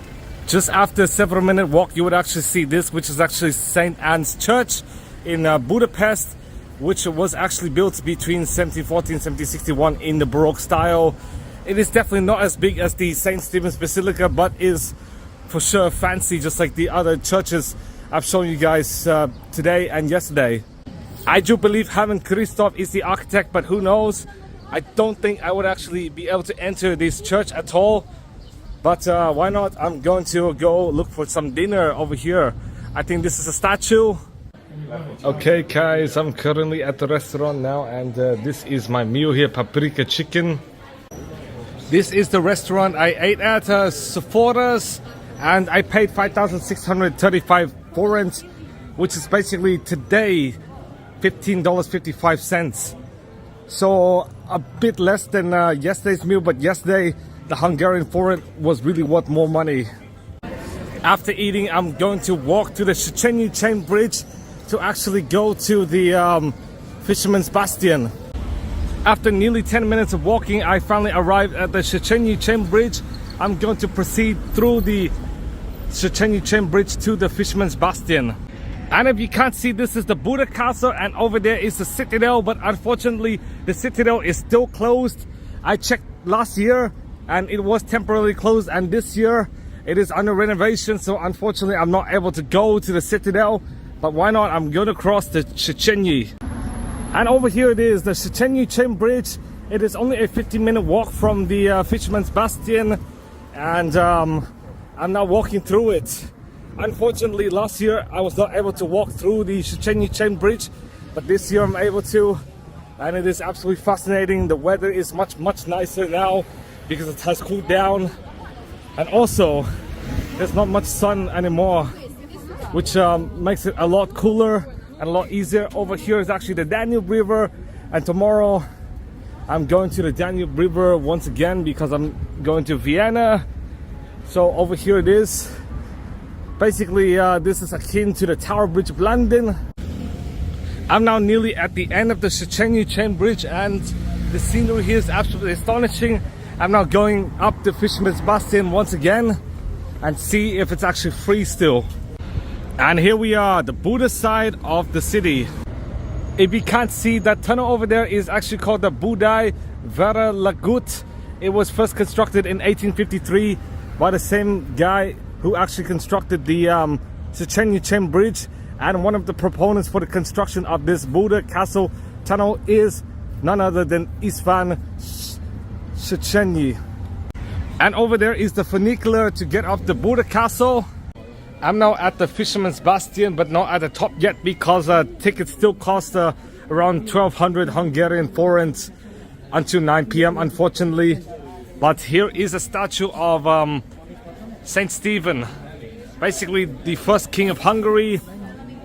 Just after a several minute walk, you would actually see this, which is actually St. Anne's Church in Budapest, which was actually built between 1740 and 1761 in the Baroque style. It is definitely not as big as the St. Stephen's Basilica, but is for sure fancy, just like the other churches I've shown you guys today and yesterday. I do believe Hermann Christoph is the architect, but who knows? I don't think I would actually be able to enter this church at all. But why not? I'm going to go look for some dinner over here. I think this is a statue. Okay guys, I'm currently at the restaurant now, and this is my meal here, paprika chicken. This is the restaurant I ate at, Sephora's, and I paid 5,635 forints, which is basically today $15.55. So a bit less than yesterday's meal, but yesterday the Hungarian forint was really worth more money. After eating, I'm going to walk to the Széchenyi chain bridge to actually go to the Fisherman's Bastion. After nearly 10 minutes of walking, I finally arrived at the Széchenyi chain bridge. I'm going to proceed through the Széchenyi chain bridge to the Fisherman's Bastion. And if you can't see, this is the Buda Castle, and over there is the citadel, but unfortunately the citadel is still closed. I checked last year and it was temporarily closed, and this year it is under renovation, so unfortunately I'm not able to go to the citadel. But why not? I'm going to cross the Széchenyi. And over here it is, the Széchenyi chain bridge. It is only a 15-minute walk from the Fisherman's Bastion, and I'm now walking through it. Unfortunately, last year I was not able to walk through the Széchenyi chain bridge, but this year I'm able to, and it is absolutely fascinating. The weather is much nicer now because it has cooled down, and also there's not much sun anymore, which makes it a lot cooler and a lot easier. Over here is actually the Danube River, and tomorrow I'm going to the Danube River once again because I'm going to Vienna. So over here it is. Basically, this is akin to the Tower Bridge of London. I'm now nearly at the end of the Széchenyi chain bridge, and the scenery here is absolutely astonishing. I'm now going up the Fisherman's Bastion once again and see if it's actually free still. And here we are, the Buda side of the city. If you can't see, that tunnel over there is actually called the Budai Vera Lagut. It was first constructed in 1853 by the same guy who actually constructed the Széchenyi chain bridge, and one of the proponents for the construction of this Buda Castle tunnel is none other than István Széchenyi. And over there is the funicular to get up the Buda Castle. I'm now at the Fisherman's Bastion, but not at the top yet because tickets still cost around 1,200 Hungarian forints until 9 p.m. unfortunately. But here is a statue of Saint Stephen, basically the first king of Hungary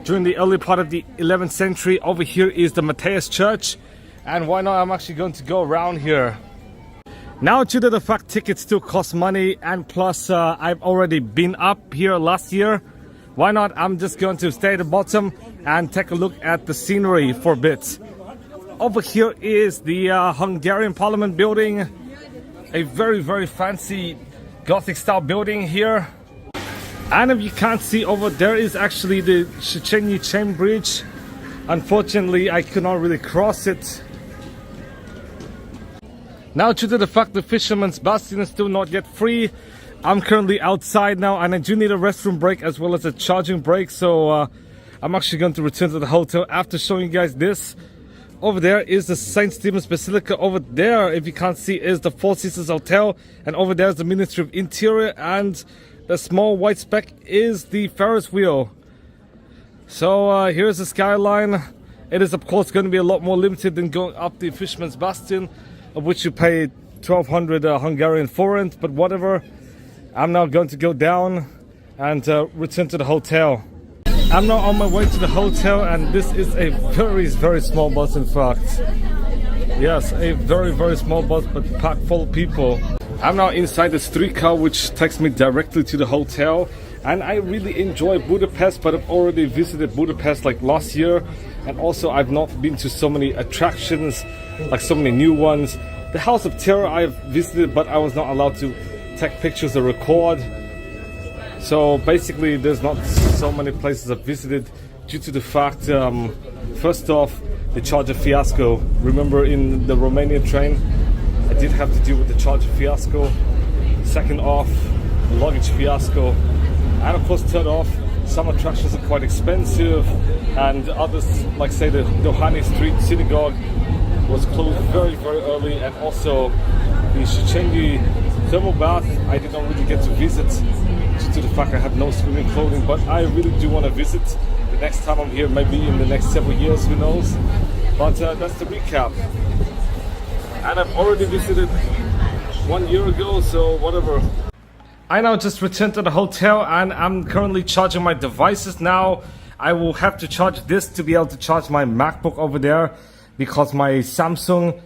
during the early part of the 11th century. Over here is the Matthias Church, and why not, I'm actually going to go around here. Now, due to the fact tickets still cost money, and plus I've already been up here last year, why not, I'm just going to stay at the bottom and take a look at the scenery for a bit. Over here is the Hungarian Parliament building, a very fancy Gothic style building here. And if you can't see, over there is actually the Széchenyi chain bridge. Unfortunately, I could not really cross it. Now, due to the fact the Fisherman's Bastion is still not yet free, I'm currently outside now, and I do need a restroom break as well as a charging break, so I'm actually going to return to the hotel after showing you guys this. Over there is the St. Stephen's Basilica. Over there, if you can't see, is the Four Seasons Hotel, and over there is the Ministry of Interior, and the small white speck is the Ferris wheel. So here's the skyline. It is of course going to be a lot more limited than going up the Fisherman's Bastion, of which you pay 1,200 Hungarian forint, but whatever. I'm now going to go down and return to the hotel. I'm now on my way to the hotel, and this is a very small bus, in fact. Yes, a very small bus, but packed full of people. I'm now inside the streetcar which takes me directly to the hotel, and I really enjoy Budapest, but I've already visited Budapest like last year, and also I've not been to so many attractions, like so many new ones. The House of Terror I've visited, but I was not allowed to take pictures or record. So basically there's not so many places I've visited due to the fact, first off, the charger fiasco. Remember in the Romanian train, I did have to deal with the charger fiasco. Second off, the luggage fiasco. And of course, third off, some attractions are quite expensive, and others, like say the Dohany Street Synagogue, was closed very early, and also the Széchenyi thermal bath I did not really get to visit due to the fact I have no swimming clothing, but I really do want to visit the next time I'm here, maybe in the next several years, who knows. But that's the recap. And I've already visited 1 year ago, so whatever. I now just returned to the hotel, and I'm currently charging my devices now. I will have to charge this to be able to charge my MacBook over there, because my Samsung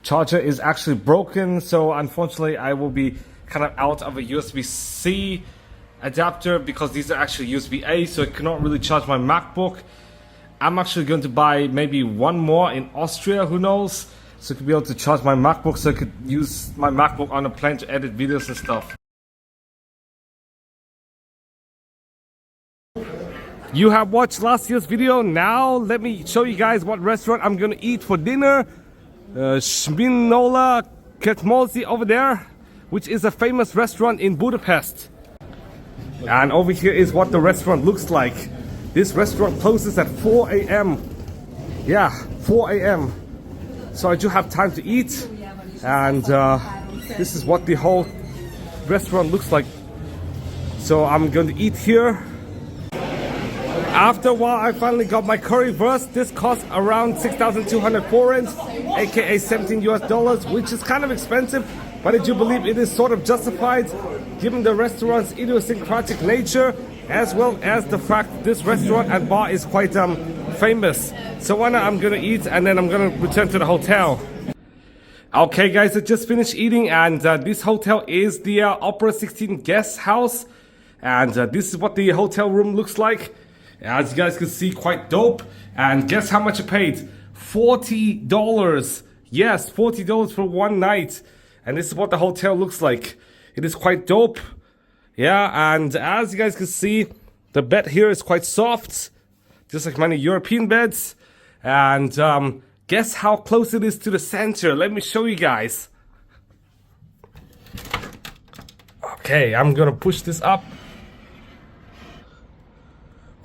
charger is actually broken. So unfortunately I will be kind of out of a USB-C adapter, because these are actually USB-A, so I cannot really charge my MacBook. I'm actually going to buy maybe one more in Austria, who knows, so I could be able to charge my MacBook, so I could use my MacBook on a plane to edit videos and stuff. You have watched last year's video. Now let me show you guys what restaurant I'm gonna eat for dinner. Szminola Kertmolzi over there, which is a famous restaurant in Budapest. And over here is what the restaurant looks like. This restaurant closes at 4 a.m. Yeah, 4 a.m. So I do have time to eat. And this is what the whole restaurant looks like. So I'm going to eat here. After a while, I finally got my currywurst. This costs around 6,200 forints, aka $17 US, which is kind of expensive, but I do believe it is sort of justified given the restaurant's idiosyncratic nature, as well as the fact that this restaurant and bar is quite famous. So why not, I'm gonna eat and then I'm gonna return to the hotel. Okay guys, I just finished eating, and this hotel is the Opera 16 guest house, and this is what the hotel room looks like. As you guys can see, quite dope. And guess how much I paid? $40. Yes, $40 for one night. And this is what the hotel looks like. It is quite dope. Yeah, and as you guys can see, the bed here is quite soft, just like many European beds. And guess how close it is to the center? Let me show you guys. Okay, I'm gonna push this up.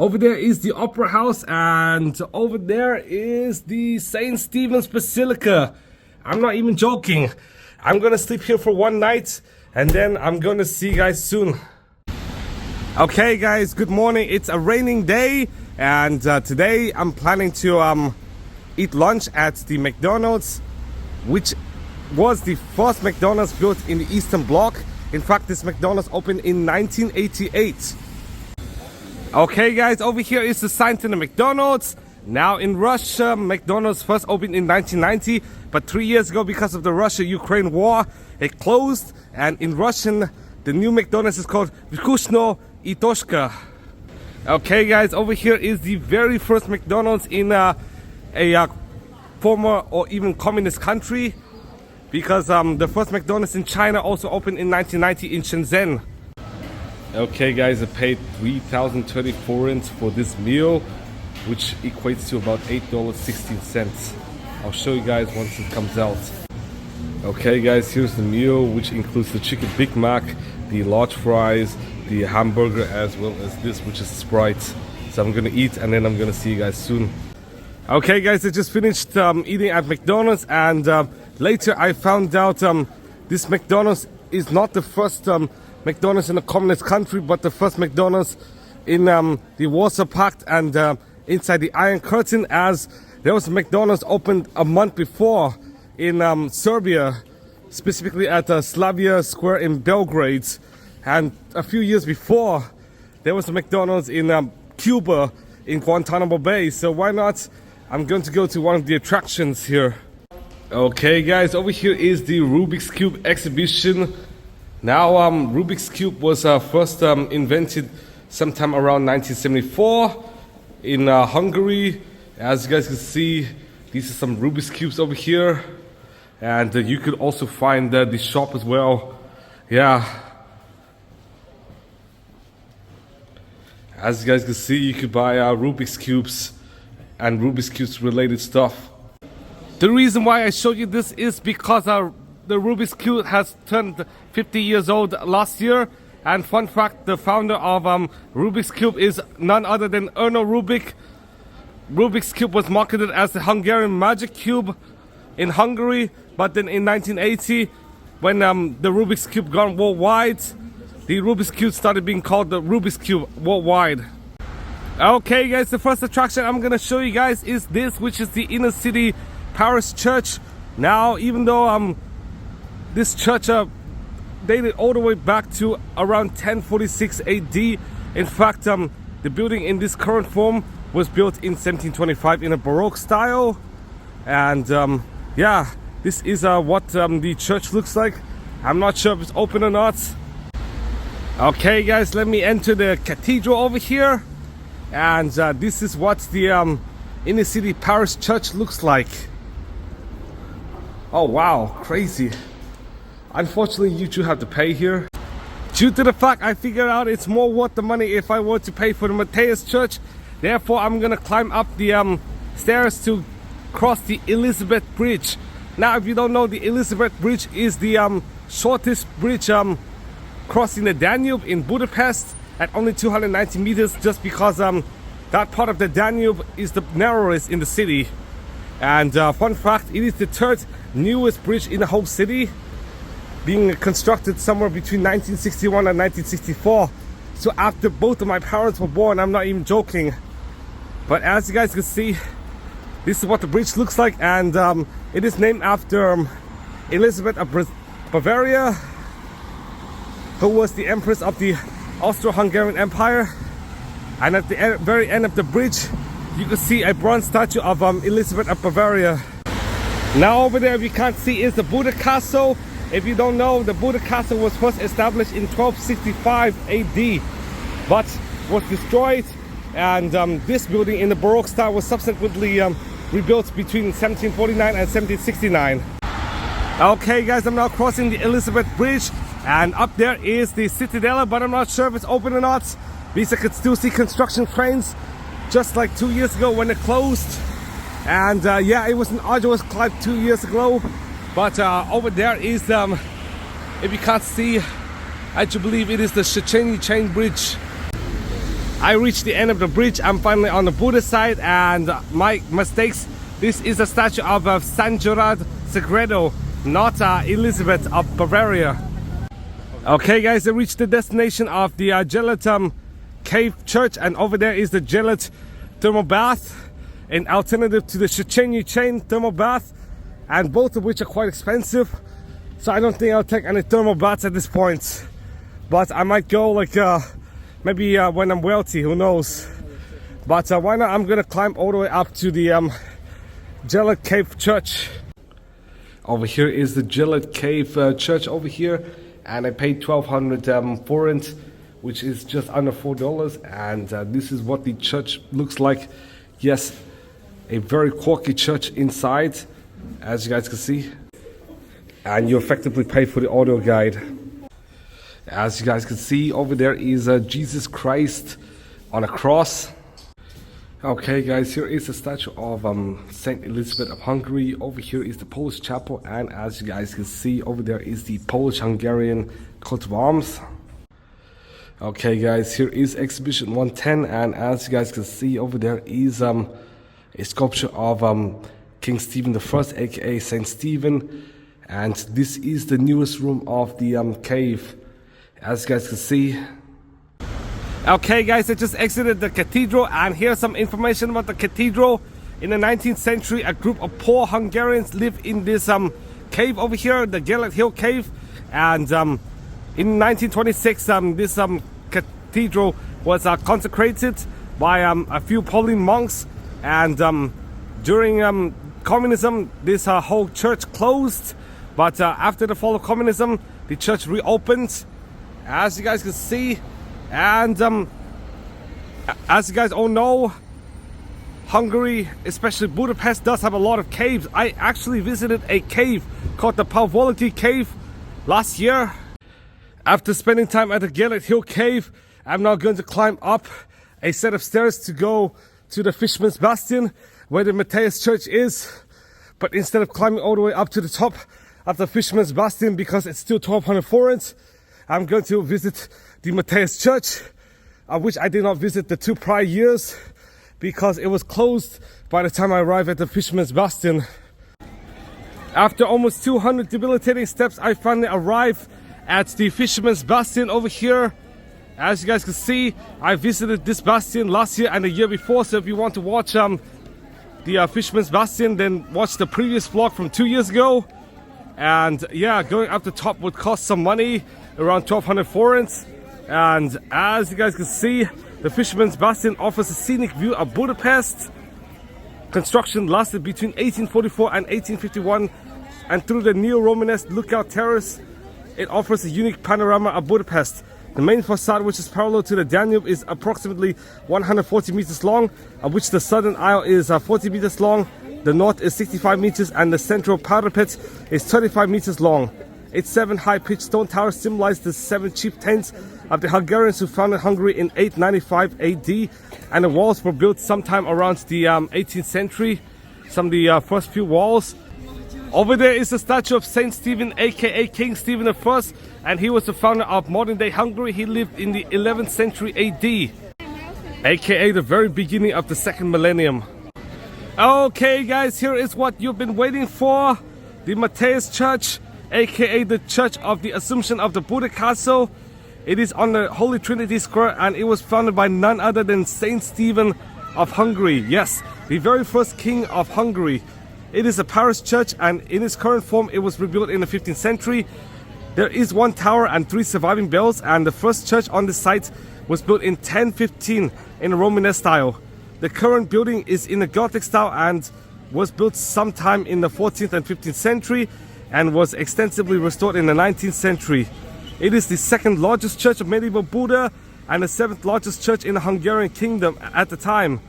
Over there is the Opera House, and over there is the St. Stephen's Basilica. I'm not even joking. I'm gonna sleep here for one night, and then I'm gonna see you guys soon. Okay guys, good morning. It's a raining day, and today I'm planning to eat lunch at the McDonald's, which was the first McDonald's built in the Eastern Bloc. In fact, this McDonald's opened in 1988. Okay guys, over here is the sign to the McDonald's. Now in Russia, McDonald's first opened in 1990, but 3 years ago, because of the Russia-Ukraine war, it closed. And in Russian, the new McDonald's is called Vkushno i Toshka. Okay guys, over here is the very first McDonald's in a former or even communist country, because the first McDonald's in China also opened in 1990 in Shenzhen. Okay guys, I paid 3,030 forints for this meal, which equates to about $8.16. I'll show you guys once it comes out. Okay guys, here's the meal, which includes the chicken Big Mac, the large fries, the hamburger, as well as this, which is Sprite. So I'm gonna eat and then I'm gonna see you guys soon. Okay guys, I just finished eating at McDonald's, and later I found out this McDonald's is not the first McDonald's in a communist country, but the first McDonald's in the Warsaw Pact and inside the Iron Curtain, as there was a McDonald's opened a month before in Serbia, specifically at Slavia Square in Belgrade. And a few years before, there was a McDonald's in Cuba in Guantanamo Bay. So why not? I'm going to go to one of the attractions here. Okay guys, over here is the Rubik's Cube exhibition. Now Rubik's Cube was first invented sometime around 1974 in Hungary. As you guys can see, these are some Rubik's Cubes over here, and you could also find the shop as well. Yeah, as you guys can see, you could buy Rubik's Cubes and Rubik's Cubes related stuff. The reason why I showed you this is because the Rubik's Cube has turned 50 years old last year. And fun fact, the founder of Rubik's Cube is none other than Erno Rubik. Rubik's Cube was marketed as the Hungarian Magic Cube in Hungary, but then in 1980, when the Rubik's Cube gone worldwide, the Rubik's Cube started being called the Rubik's Cube worldwide. Okay guys, the first attraction I'm gonna show you guys is this, which is the inner city Paris church. Now, even though this church dated all the way back to around 1046 AD. In fact, The building in this current form was built in 1725 in a Baroque style. And yeah, this is what the church looks like. I'm not sure if it's open or not. Okay guys, let me enter the cathedral over here. And this is what the inner city parish church looks like. Oh wow, crazy. Unfortunately, you do have to pay here. Due to the fact I figured out it's more worth the money if I were to pay for the Matthias Church. Therefore, I'm gonna climb up the stairs to cross the Elizabeth Bridge. Now, if you don't know, the Elizabeth Bridge is the shortest bridge crossing the Danube in Budapest at only 290 meters, just because that part of the Danube is the narrowest in the city. And fun fact, it is the third newest bridge in the whole city, being constructed somewhere between 1961 and 1964. So after both of my parents were born, I'm not even joking. But as you guys can see, this is what the bridge looks like, and it is named after Elizabeth of Bavaria, who was the empress of the Austro-Hungarian Empire. And at the very end of the bridge, you can see a bronze statue of Elizabeth of Bavaria. Now over there, if you can't see, is the Buda Castle. If you don't know, the Buda Castle was first established in 1265 AD, but was destroyed. And this building in the Baroque style was subsequently rebuilt between 1749 and 1769. Okay guys, I'm now crossing the Elizabeth Bridge, and up there is the Citadel, but I'm not sure if it's open or not, because I could still see construction cranes just like 2 years ago when it closed. And yeah, it was an arduous climb 2 years ago. But over there is, if you can't see, I do believe it is the Széchenyi Chain Bridge. I reached the end of the bridge. I'm finally on the Buda side, and my mistakes. This is a statue of San Gerard Sagredo, not Elizabeth of Bavaria. Okay guys, I reached the destination of the Gellert Cave Church, and over there is the Gellert Thermal Bath, an alternative to the Széchenyi Chain Thermal Bath, and both of which are quite expensive. So I don't think I'll take any thermal baths at this point. But I might go like maybe when I'm wealthy, who knows. But why not? I'm gonna climb all the way up to the Gellert Cave Church. Over here is the Gellert Cave Church over here, and I paid 1200 forint, which is just under $4. And this is what the church looks like. Yes, a very quirky church inside, as you guys can see. And you effectively pay for the audio guide. As you guys can see, over there is Jesus Christ on a cross. Okay guys, here is a statue of Saint Elizabeth of Hungary. Over here is the Polish chapel, and as you guys can see, over there is the Polish-Hungarian coat of arms. Okay guys, here is exhibition 110, and as you guys can see, over there is a sculpture of King Stephen I, aka Saint Stephen. And this is the newest room of the cave, as you guys can see. Okay guys, I just exited the cathedral, and here's some information about the cathedral. In the 19th century, a group of poor Hungarians lived in this cave over here, the Gellert Hill Cave. And in 1926, this cathedral was consecrated by a few Pauline monks. And during communism, this whole church closed. But after the fall of communism, the church reopened, as you guys can see. And as you guys all know, Hungary, especially Budapest, does have a lot of caves. I actually visited a cave called the Pavlovsky Cave last year. After spending time at the Gellert Hill Cave, I'm now going to climb up a set of stairs to go to the Fisherman's Bastion, where the Matthias Church is. But instead of climbing all the way up to the top of the Fisherman's Bastion, because it's still 1200 forints, I'm going to visit the Matthias Church, which I did not visit the 2 prior years because it was closed by the time I arrived at the Fisherman's Bastion. After almost 200 debilitating steps, I finally arrived at the Fisherman's Bastion over here. As you guys can see, I visited this bastion last year and the year before, so if you want to watch the Fisherman's Bastion, then watch the previous vlog from 2 years ago. And yeah, going up the top would cost some money, around 1200 forints. And as you guys can see, the Fisherman's Bastion offers a scenic view of Budapest. Construction lasted between 1844 and 1851, and through the neo-Romanesque lookout terrace, it offers a unique panorama of Budapest. The main facade, which is parallel to the Danube, is approximately 140 meters long, of which the southern aisle is 40 meters long, the north is 65 meters, and the central parapet is 35 meters long. Its 7 high-pitched stone towers symbolize the 7 chieftains of the Hungarians who founded Hungary in 895 AD, and the walls were built sometime around the 18th century, some of the first few walls. Over there is the statue of Saint Stephen, aka King Stephen I, and he was the founder of modern-day Hungary. He lived in the 11th century AD, aka the very beginning of the second millennium. Okay guys, here is what you've been waiting for. The Matthias Church, aka the Church of the Assumption of the Buda Castle. It is on the Holy Trinity Square, and it was founded by none other than Saint Stephen of Hungary. Yes, the very first king of Hungary. It is a parish church, and in its current form it was rebuilt in the 15th century. There is 1 tower and 3 surviving bells, and the first church on the site was built in 1015 in a Romanesque style. The current building is in a Gothic style and was built sometime in the 14th and 15th century and was extensively restored in the 19th century. It is the 2nd largest church of medieval Buda and the 7th largest church in the Hungarian kingdom at the time.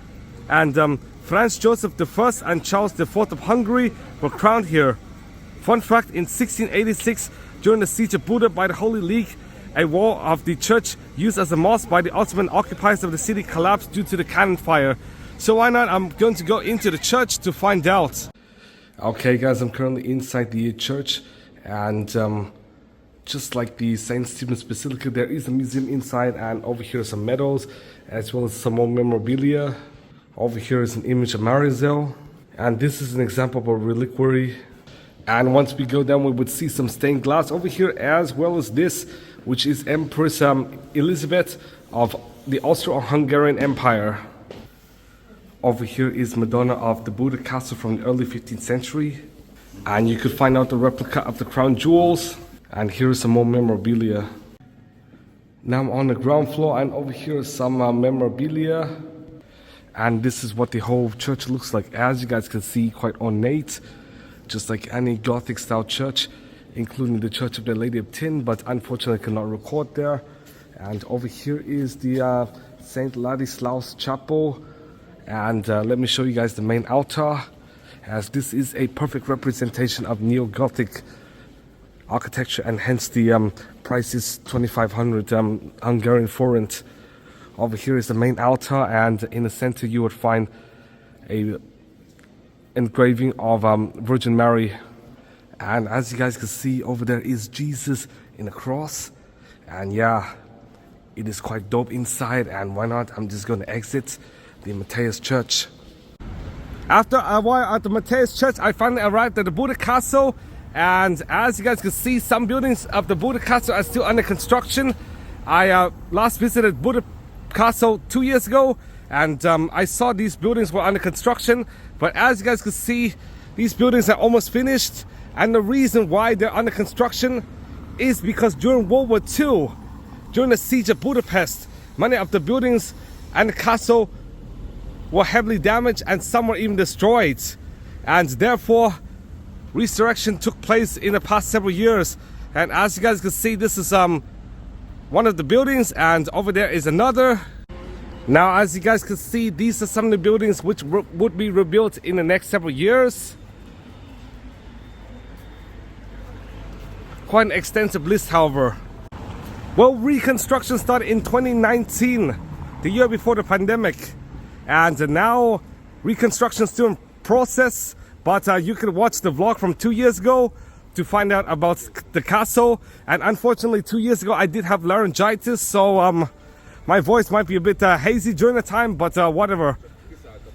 And Franz Joseph I and Charles IV of Hungary were crowned here. Fun fact, in 1686, during the siege of Buda by the Holy League, a wall of the church used as a mosque by the Ottoman occupiers of the city collapsed due to the cannon fire. So why not? I'm going to go into the church to find out. Okay guys, I'm currently inside the church, and just like the St. Stephen's Basilica, there is a museum inside, and over here are some medals as well as some more memorabilia. Over here is an image of Marizel, and this is an example of a reliquary. And once we go down, we would see some stained glass over here, as well as this, which is Empress Elizabeth of the Austro-Hungarian Empire. Over here is Madonna of the Buda Castle from the early 15th century, and you could find out the replica of the crown jewels. And here is some more memorabilia. Now I'm on the ground floor, and over here is some memorabilia. And this is what the whole church looks like. As you guys can see, quite ornate, just like any Gothic style church, including the Church of the Lady of Tin, but unfortunately I cannot record there. And over here is the St. Ladislaus Chapel. And let me show you guys the main altar, as this is a perfect representation of Neo-Gothic architecture, and hence the price is 2,500 Hungarian forint. Over here is the main altar, and in the center you would find a engraving of Virgin Mary. And as you guys can see, over there is Jesus in a cross. And yeah, it is quite dope inside, and why not? I'm just going to exit the Matthias Church. After a while at the Matthias Church, I finally arrived at the Buda Castle. And as you guys can see, some buildings of the Buda Castle are still under construction. I last visited Buda Castle 2 years ago, and I saw these buildings were under construction. But as you guys can see, these buildings are almost finished. And the reason why they're under construction is because during World War II, during the siege of Budapest, many of the buildings and the castle were heavily damaged, and some were even destroyed. And therefore, resurrection took place in the past several years. And as you guys can see, this is one of the buildings, and over there is another. Now as you guys can see, these are some of the buildings which would be rebuilt in the next several years. Quite an extensive list, however. Well, reconstruction started in 2019, the year before the pandemic, and now reconstruction is still in process. But you can watch the vlog from 2 years ago to find out about the castle. And unfortunately, 2 years ago I did have laryngitis, so my voice might be a bit hazy during the time, but whatever.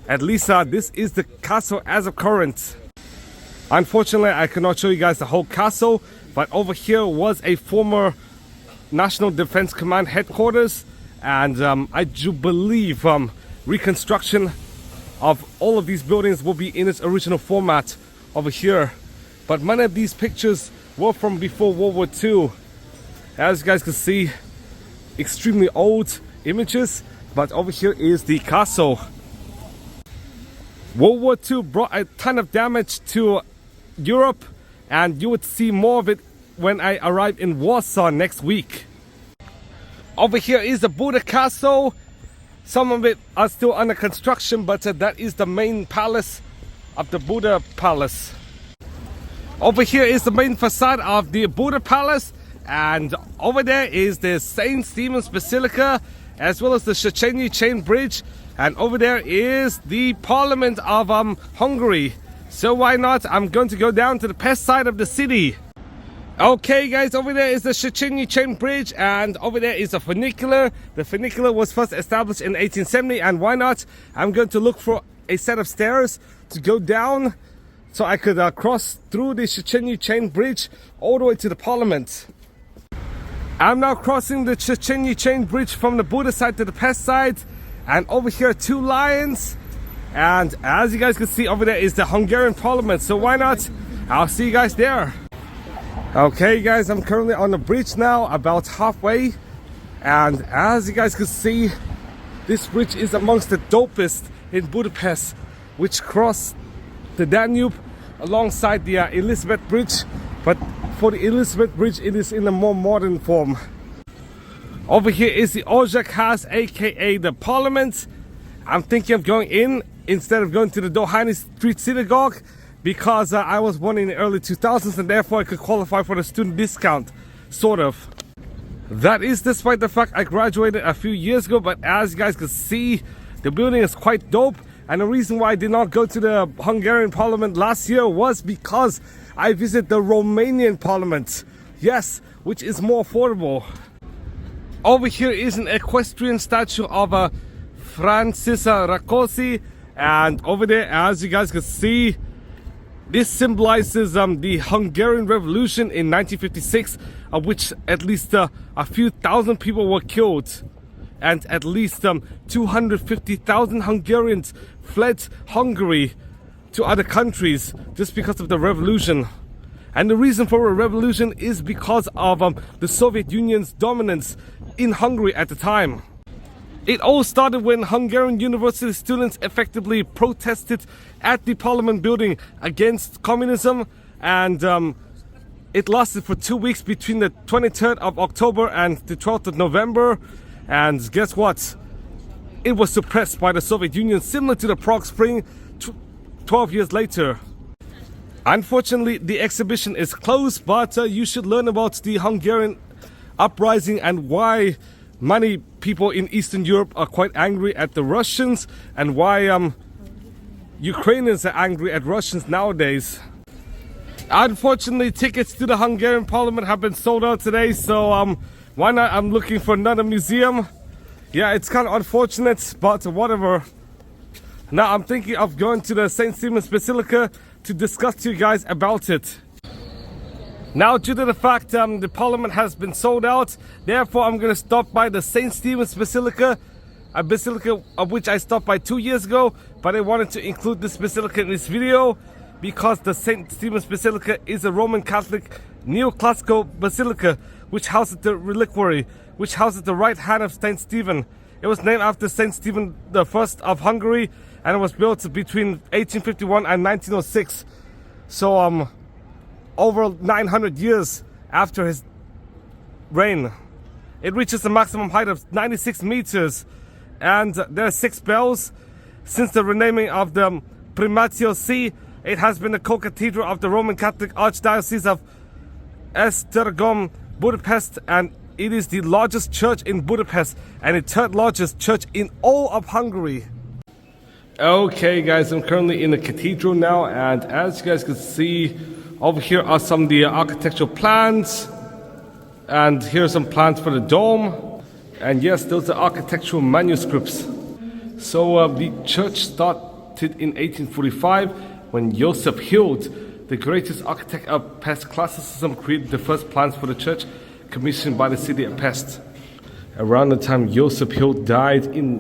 At least this is the castle as of current. Unfortunately, I cannot show you guys the whole castle, but over here was a former National Defense Command headquarters, and I do believe reconstruction of all of these buildings will be in its original format over here. But many of these pictures were from before World War II. As you guys can see, extremely old images, but over here is the castle. World War II brought a ton of damage to Europe, and you would see more of it when I arrive in Warsaw next week. Over here is the Buda Castle. Some of it are still under construction, but that is the main palace of the Buda Palace. Over here is the main facade of the Buda Palace, and over there is the St. Stephen's Basilica, as well as the Széchenyi Chain Bridge, and over there is the Parliament of Hungary. So why not? I'm going to go down to the pest side of the city. Okay guys, over there is the Széchenyi Chain Bridge, and over there is a funicular. The funicular was first established in 1870, and why not? I'm going to look for a set of stairs to go down so I could cross through the Széchenyi Chain Bridge all the way to the Parliament. I'm now crossing the Széchenyi Chain Bridge from the Buda side to the pest side, and over here are two lions, and as you guys can see, over there is the Hungarian Parliament. So why not? I'll see you guys there. Okay guys, I'm currently on the bridge now, about halfway, and as you guys can see, this bridge is amongst the dopest in Budapest, which cross the Danube alongside the Elizabeth Bridge, but for the Elizabeth Bridge it is in a more modern form. Over here is the Ojek House, aka the Parliament. I'm thinking of going in instead of going to the Dohany Street Synagogue, because I was born in the early 2000s and therefore I could qualify for the student discount, sort of. That is despite the fact I graduated a few years ago, but as you guys can see, the building is quite dope. And the reason why I did not go to the Hungarian Parliament last year was because I visited the Romanian Parliament. Yes, which is more affordable. Over here is an equestrian statue of Francisa Rakosi, and over there, as you guys can see, this symbolizes the Hungarian Revolution in 1956, of which at least a few thousand people were killed, and at least 250,000 Hungarians fled Hungary to other countries just because of the revolution. And the reason for a revolution is because of the Soviet Union's dominance in Hungary at the time. It all started when Hungarian university students effectively protested at the Parliament building against communism, and it lasted for 2 weeks between the 23rd of October and the 12th of November. And guess what? It was suppressed by the Soviet Union, similar to the Prague Spring 12 years later. Unfortunately, the exhibition is closed, but you should learn about the Hungarian uprising and why many people in Eastern Europe are quite angry at the Russians, and why Ukrainians are angry at Russians nowadays. Unfortunately, tickets to the Hungarian Parliament have been sold out today, so why not? I'm looking for another museum. Yeah, it's kind of unfortunate, but whatever. Now I'm thinking of going to the St. Stephen's Basilica to discuss to you guys about it. Now, due to the fact the Parliament has been sold out, therefore I'm going to stop by the St. Stephen's Basilica, a basilica of which I stopped by 2 years ago, but I wanted to include this basilica in this video because the St. Stephen's Basilica is a Roman Catholic neoclassical basilica which houses the reliquary, which houses the right hand of St. Stephen. It was named after St. Stephen I of Hungary, and it was built between 1851 and 1906. So over 900 years after his reign. It reaches a maximum height of 96 meters, and there are 6 bells. Since the renaming of the Primatio See, it has been the co-cathedral of the Roman Catholic Archdiocese of Esztergom, Budapest, and it is the largest church in Budapest and the 3rd largest church in all of Hungary. Okay guys, I'm currently in the cathedral now, and as you guys can see, over here are some of the architectural plans, and here are some plans for the dome, and yes, those are architectural manuscripts. So the church started in 1845 when Joseph Hild, the greatest architect of Pest classicism, created the first plans for the church commissioned by the city of Pest. Around the time Joseph Hild died in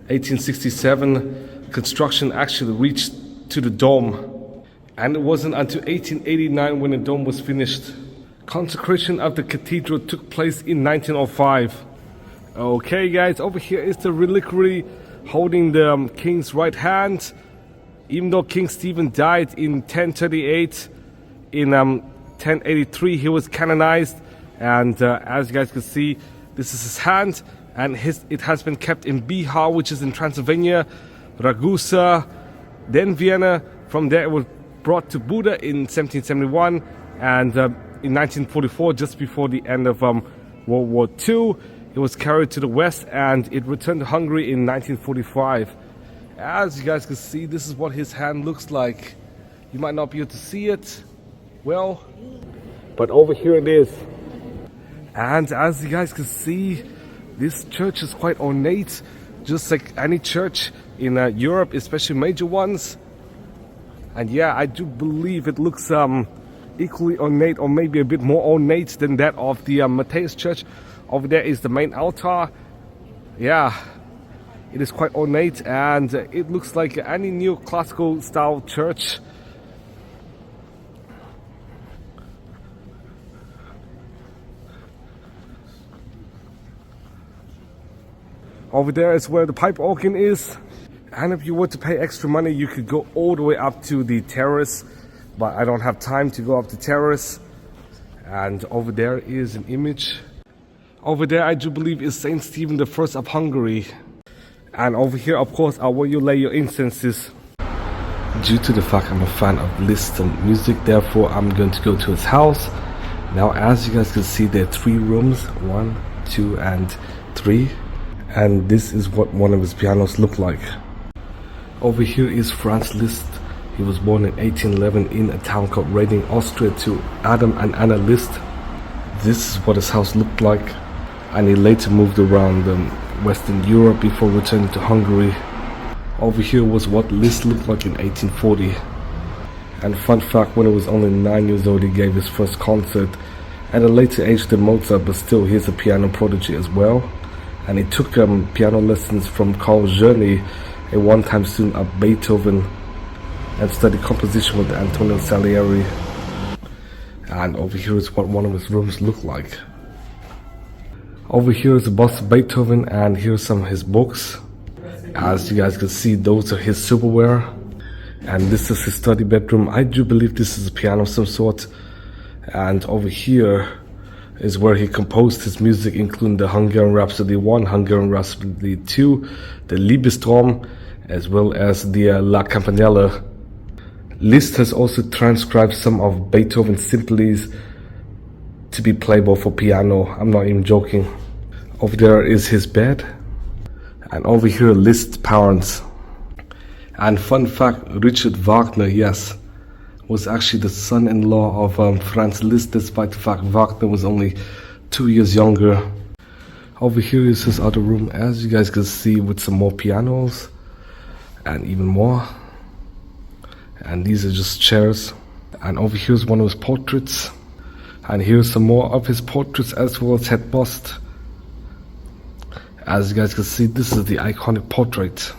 1867, construction actually reached to the dome. And it wasn't until 1889 when the dome was finished. Consecration of the cathedral took place in 1905. Okay guys, over here is the reliquary holding the king's right hand. Even though King Stephen died in 1038, in 1083 he was canonized, and as you guys can see, this is his hand, and it has been kept in Bihar, which is in Transylvania, Ragusa, then Vienna. From there it was brought to Buda in 1771, and in 1944, just before the end of World War II, it was carried to the west and it returned to Hungary in 1945. As you guys can see, this is what his hand looks like. You might not be able to see it well, but over here it is. And as you guys can see, this church is quite ornate, just like any church in Europe, especially major ones. And yeah, I do believe it looks equally ornate, or maybe a bit more ornate than that of the Matthias Church. Over there is the main altar. Yeah, it is quite ornate, and it looks like any new classical style church. Over there is where the pipe organ is, and if you were to pay extra money, you could go all the way up to the terrace, but I don't have time to go up the terrace. And over there is an image. Over there I do believe is Saint Stephen I of Hungary. And over here, of course, are where you lay your incenses. Due to the fact I'm a fan of Liszt and music, therefore I'm going to go to his house. Now as you guys can see, there are 3 rooms, 1, 2 and 3. And this is what one of his pianos look like. Over here is Franz Liszt. He was born in 1811 in a town called Reding, Austria, to Adam and Anna Liszt. This is what his house looked like, and he later moved around Western Europe before returning to Hungary. Over here was what Liszt looked like in 1840. And fun fact, when he was only 9 years old, he gave his first concert at a later age than Mozart, but still he's a piano prodigy as well. And he took piano lessons from Carl Czerny, a one-time student of Beethoven, and studied composition with Antonio Salieri. And over here is what one of his rooms looked like. Over here is a bust of Beethoven, and here's some of his books. As you guys can see, those are his silverware. And this is his study bedroom. I do believe this is a piano of some sort. And over here is where he composed his music, including the Hungarian Rhapsody 1, Hungarian Rhapsody 2, the Liebestrom, as well as the La Campanella. Liszt has also transcribed some of Beethoven's symphonies to be playable for piano. I'm not even joking. Over there is his bed, and over here Liszt's parents. And fun fact, Richard Wagner, yes, was actually the son-in-law of Franz Liszt, despite the fact Wagner was only 2 years younger. Over here is his other room, as you guys can see, with some more pianos and even more. And these are just chairs. And over here is one of his portraits, and here's some more of his portraits as well as head bust. As you guys can see, this is the iconic portrait.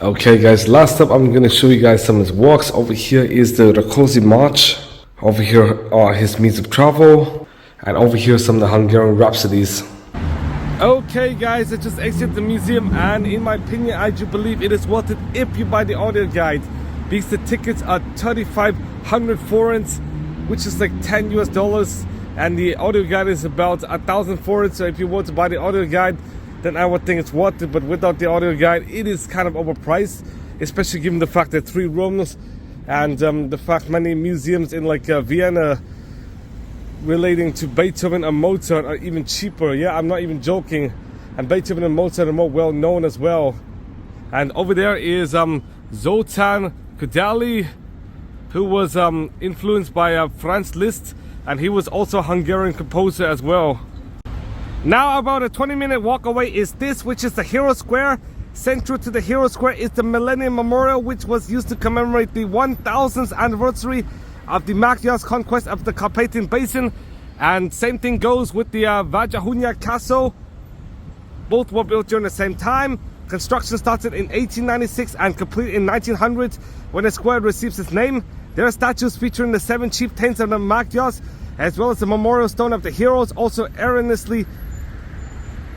Okay guys, last up I'm gonna show you guys some of his works. Over here is the Rákóczi March. Over here are his means of travel, and over here some of the Hungarian Rhapsodies. Okay guys, I just exited the museum, and in my opinion I do believe it is worth it if you buy the audio guide, because the tickets are 3,500 forints, which is like $10 US, and the audio guide is about 1,000 forints. So if you want to buy the audio guide, then I would think it's worth it. But without the audio guide, it is kind of overpriced, especially given the fact that 3 rooms, and the fact many museums in like Vienna relating to Beethoven and Mozart are even cheaper. Yeah, I'm not even joking. And Beethoven and Mozart are more well known as well. And over there is Zoltán Kodály, who was influenced by Franz Liszt, and he was also a Hungarian composer as well. Now about a 20-minute walk away is this, which is the Hero Square. Central to the Hero Square is the Millennium Memorial, which was used to commemorate the 1000th anniversary of the Magyars' conquest of the Carpathian Basin. And same thing goes with the Vadjahunyad Castle. Both were built during the same time. Construction started in 1896 and completed in 1900, when the square receives its name. There are statues featuring the 7 chieftains of the Magyars, as well as the memorial stone of the heroes, also erroneously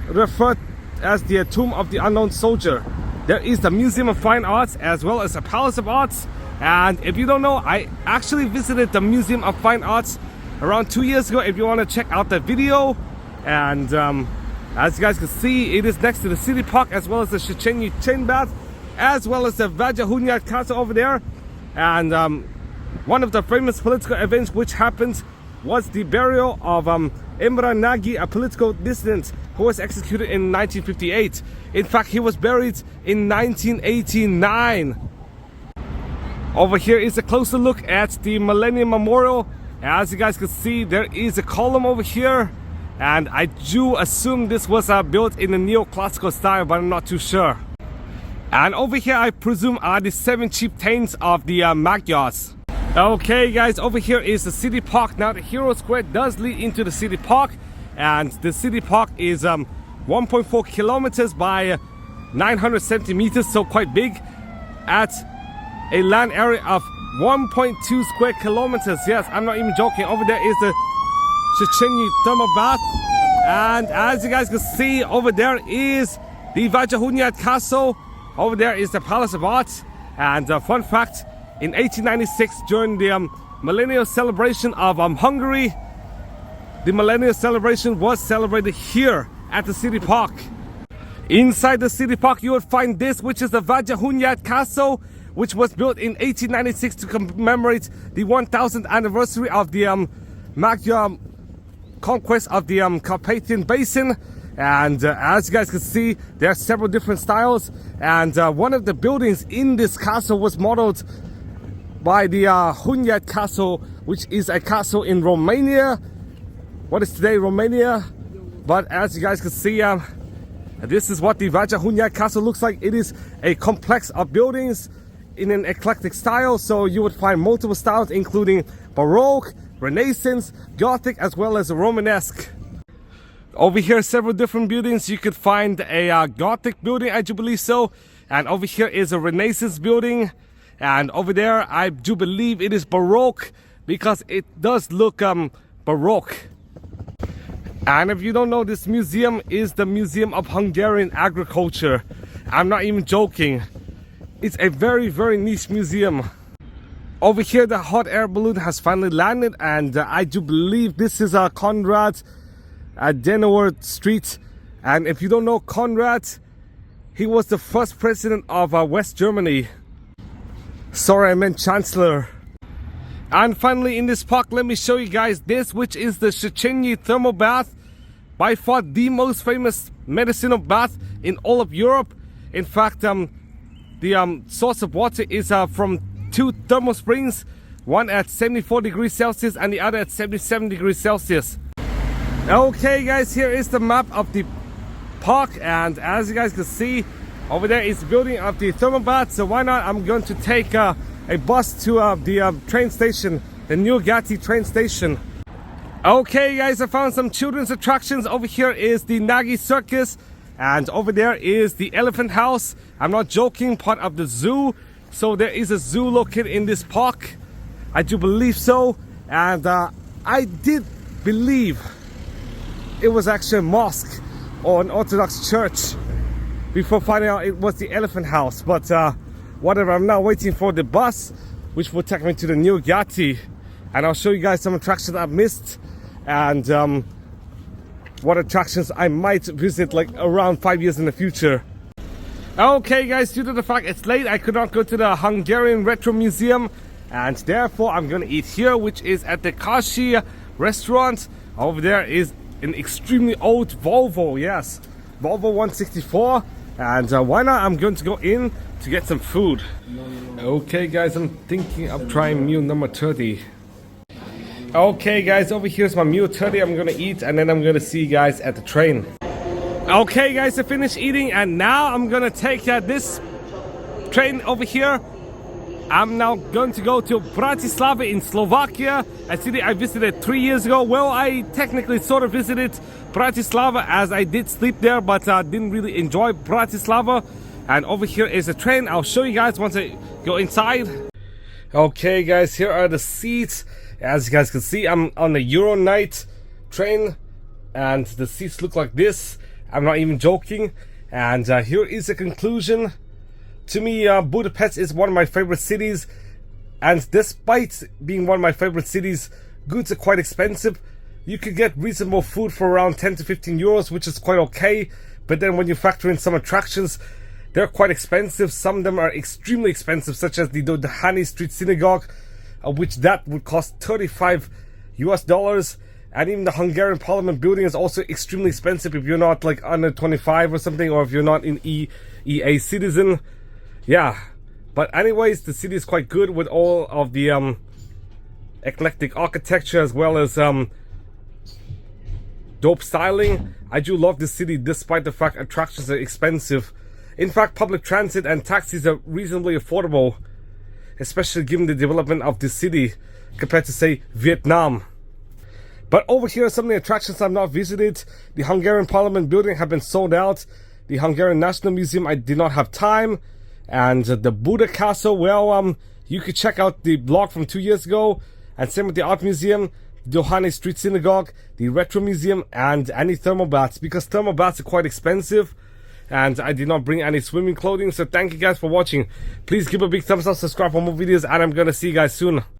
referred as the tomb of the unknown soldier. There is the Museum of Fine Arts as well as the Palace of Arts. And if you don't know, I actually visited the Museum of Fine Arts around 2 years ago, if you want to check out the video. And as you guys can see, it is next to the city park as well as the Széchenyi chain bath, as well as the Vadjahunyad Castle over there. And one of the famous political events which happened was the burial of Imre Nagy, a political dissident who was executed in 1958. In fact, he was buried in 1989. Over here is a closer look at the Millennium Memorial. As you guys can see, there is a column over here, and I do assume this was built in a neoclassical style, but I'm not too sure. And over here, I presume, are the 7 chieftains of the Magyars. Okay guys, over here is the city park. Now the Hero Square does lead into the city park, and the city park is 1.4 kilometers by 970 meters, so quite big, at a land area of 1.2 square kilometers. Yes, I'm not even joking. Over there is the Széchenyi thermal bath, and as you guys can see, over there is the Vadjahunyad Castle. Over there is the Palace of Arts. And fun fact, in 1896, during the millennial celebration of Hungary, the millennial celebration was celebrated here at the city park. Inside the city park, you will find this, which is the Vadjahunyad Castle, which was built in 1896 to commemorate the 1000th anniversary of the Magyar conquest of the Carpathian Basin. And as you guys can see, there are several different styles, and one of the buildings in this castle was modeled by the Hunyad Castle, which is a castle in Romania, what is today Romania. But as you guys can see, this is what the Vadjahunyad Castle looks like. It is a complex of buildings in an eclectic style, so you would find multiple styles including Baroque, Renaissance, Gothic, as well as Romanesque. Over here, several different buildings. You could find a Gothic building, I do believe so. And over here is a Renaissance building. And over there, I do believe it is Baroque, because it does look Baroque. And if you don't know, this museum is the Museum of Hungarian Agriculture. I'm not even joking. It's a very, very niche museum. Over here, the hot air balloon has finally landed, and I do believe this is Konrad Adenauer Street. And if you don't know Konrad, he was the first president of West Germany. Sorry, I meant Chancellor. And finally, in this park, let me show you guys this, which is the Széchenyi thermal bath. By far the most famous medicinal bath in all of Europe. In fact, the source of water is from 2 thermal springs, one at 74 degrees Celsius and the other at 77 degrees Celsius. Okay guys, here is the map of the park, and as you guys can see, over there is the building of the thermal bath. So why not, I'm going to take a bus to the train station, the New Gatti train station. Okay guys, I found some children's attractions. Over here is the Nagy Circus, and over there is the Elephant House. I'm not joking, part of the zoo. So there is a zoo located in this park, I do believe so. And I did believe it was actually a mosque or an Orthodox church before finding out it was the Elephant House. But whatever, I'm now waiting for the bus, which will take me to the New Gatti, and I'll show you guys some attractions I've missed, and what attractions I might visit like around 5 years in the future. Okay guys, due to the fact it's late, I could not go to the Hungarian Retro Museum, and therefore I'm gonna eat here, which is at the Kashi restaurant. Over there is an extremely old Volvo, yes, Volvo 164, and why not, I'm going to go in to get some food. Okay guys, I'm thinking of trying meal number 30. Okay guys, over here's my meal 30. I'm gonna eat, and then I'm gonna see you guys at the train. Okay guys, I finished eating, and now I'm gonna take this train over here. I'm now going to go to Bratislava in Slovakia, a city I visited 3 years ago. Well, I technically sort of visited Bratislava, as I did sleep there, but didn't really enjoy Bratislava. And over here is a train. I'll show you guys once I go inside. Okay guys, here are the seats, As you guys can see, I'm on the Euro night train, and the seats look like this. I'm not even joking. And here is the conclusion. To me, Budapest is one of my favorite cities, and despite being one of my favorite cities, goods are quite expensive. You could get reasonable food for around 10 to 15 euros, which is quite okay. But then when you factor in some attractions, they're quite expensive. Some of them are extremely expensive, such as the Dohany Street Synagogue, which that would cost $35 US. And even the Hungarian Parliament building is also extremely expensive if you're not like under 25 or something, or if you're not an EA citizen. Yeah, but anyways, the city is quite good with all of the eclectic architecture, as well as dope styling. I do love this city despite the fact attractions are expensive. In fact, public transit and taxis are reasonably affordable, especially given the development of this city compared to, say, Vietnam. But over here are some of the attractions I've not visited. The Hungarian Parliament building have been sold out. The Hungarian National Museum, I did not have time. And the Buda Castle, well, you could check out the blog from 2 years ago. And same with the Art Museum, the Dohany Street Synagogue, the Retro Museum, and any thermal baths, because thermal baths are quite expensive. And I did not bring any swimming clothing. So thank you guys for watching. Please give a big thumbs up, subscribe for more videos, and I'm gonna see you guys soon.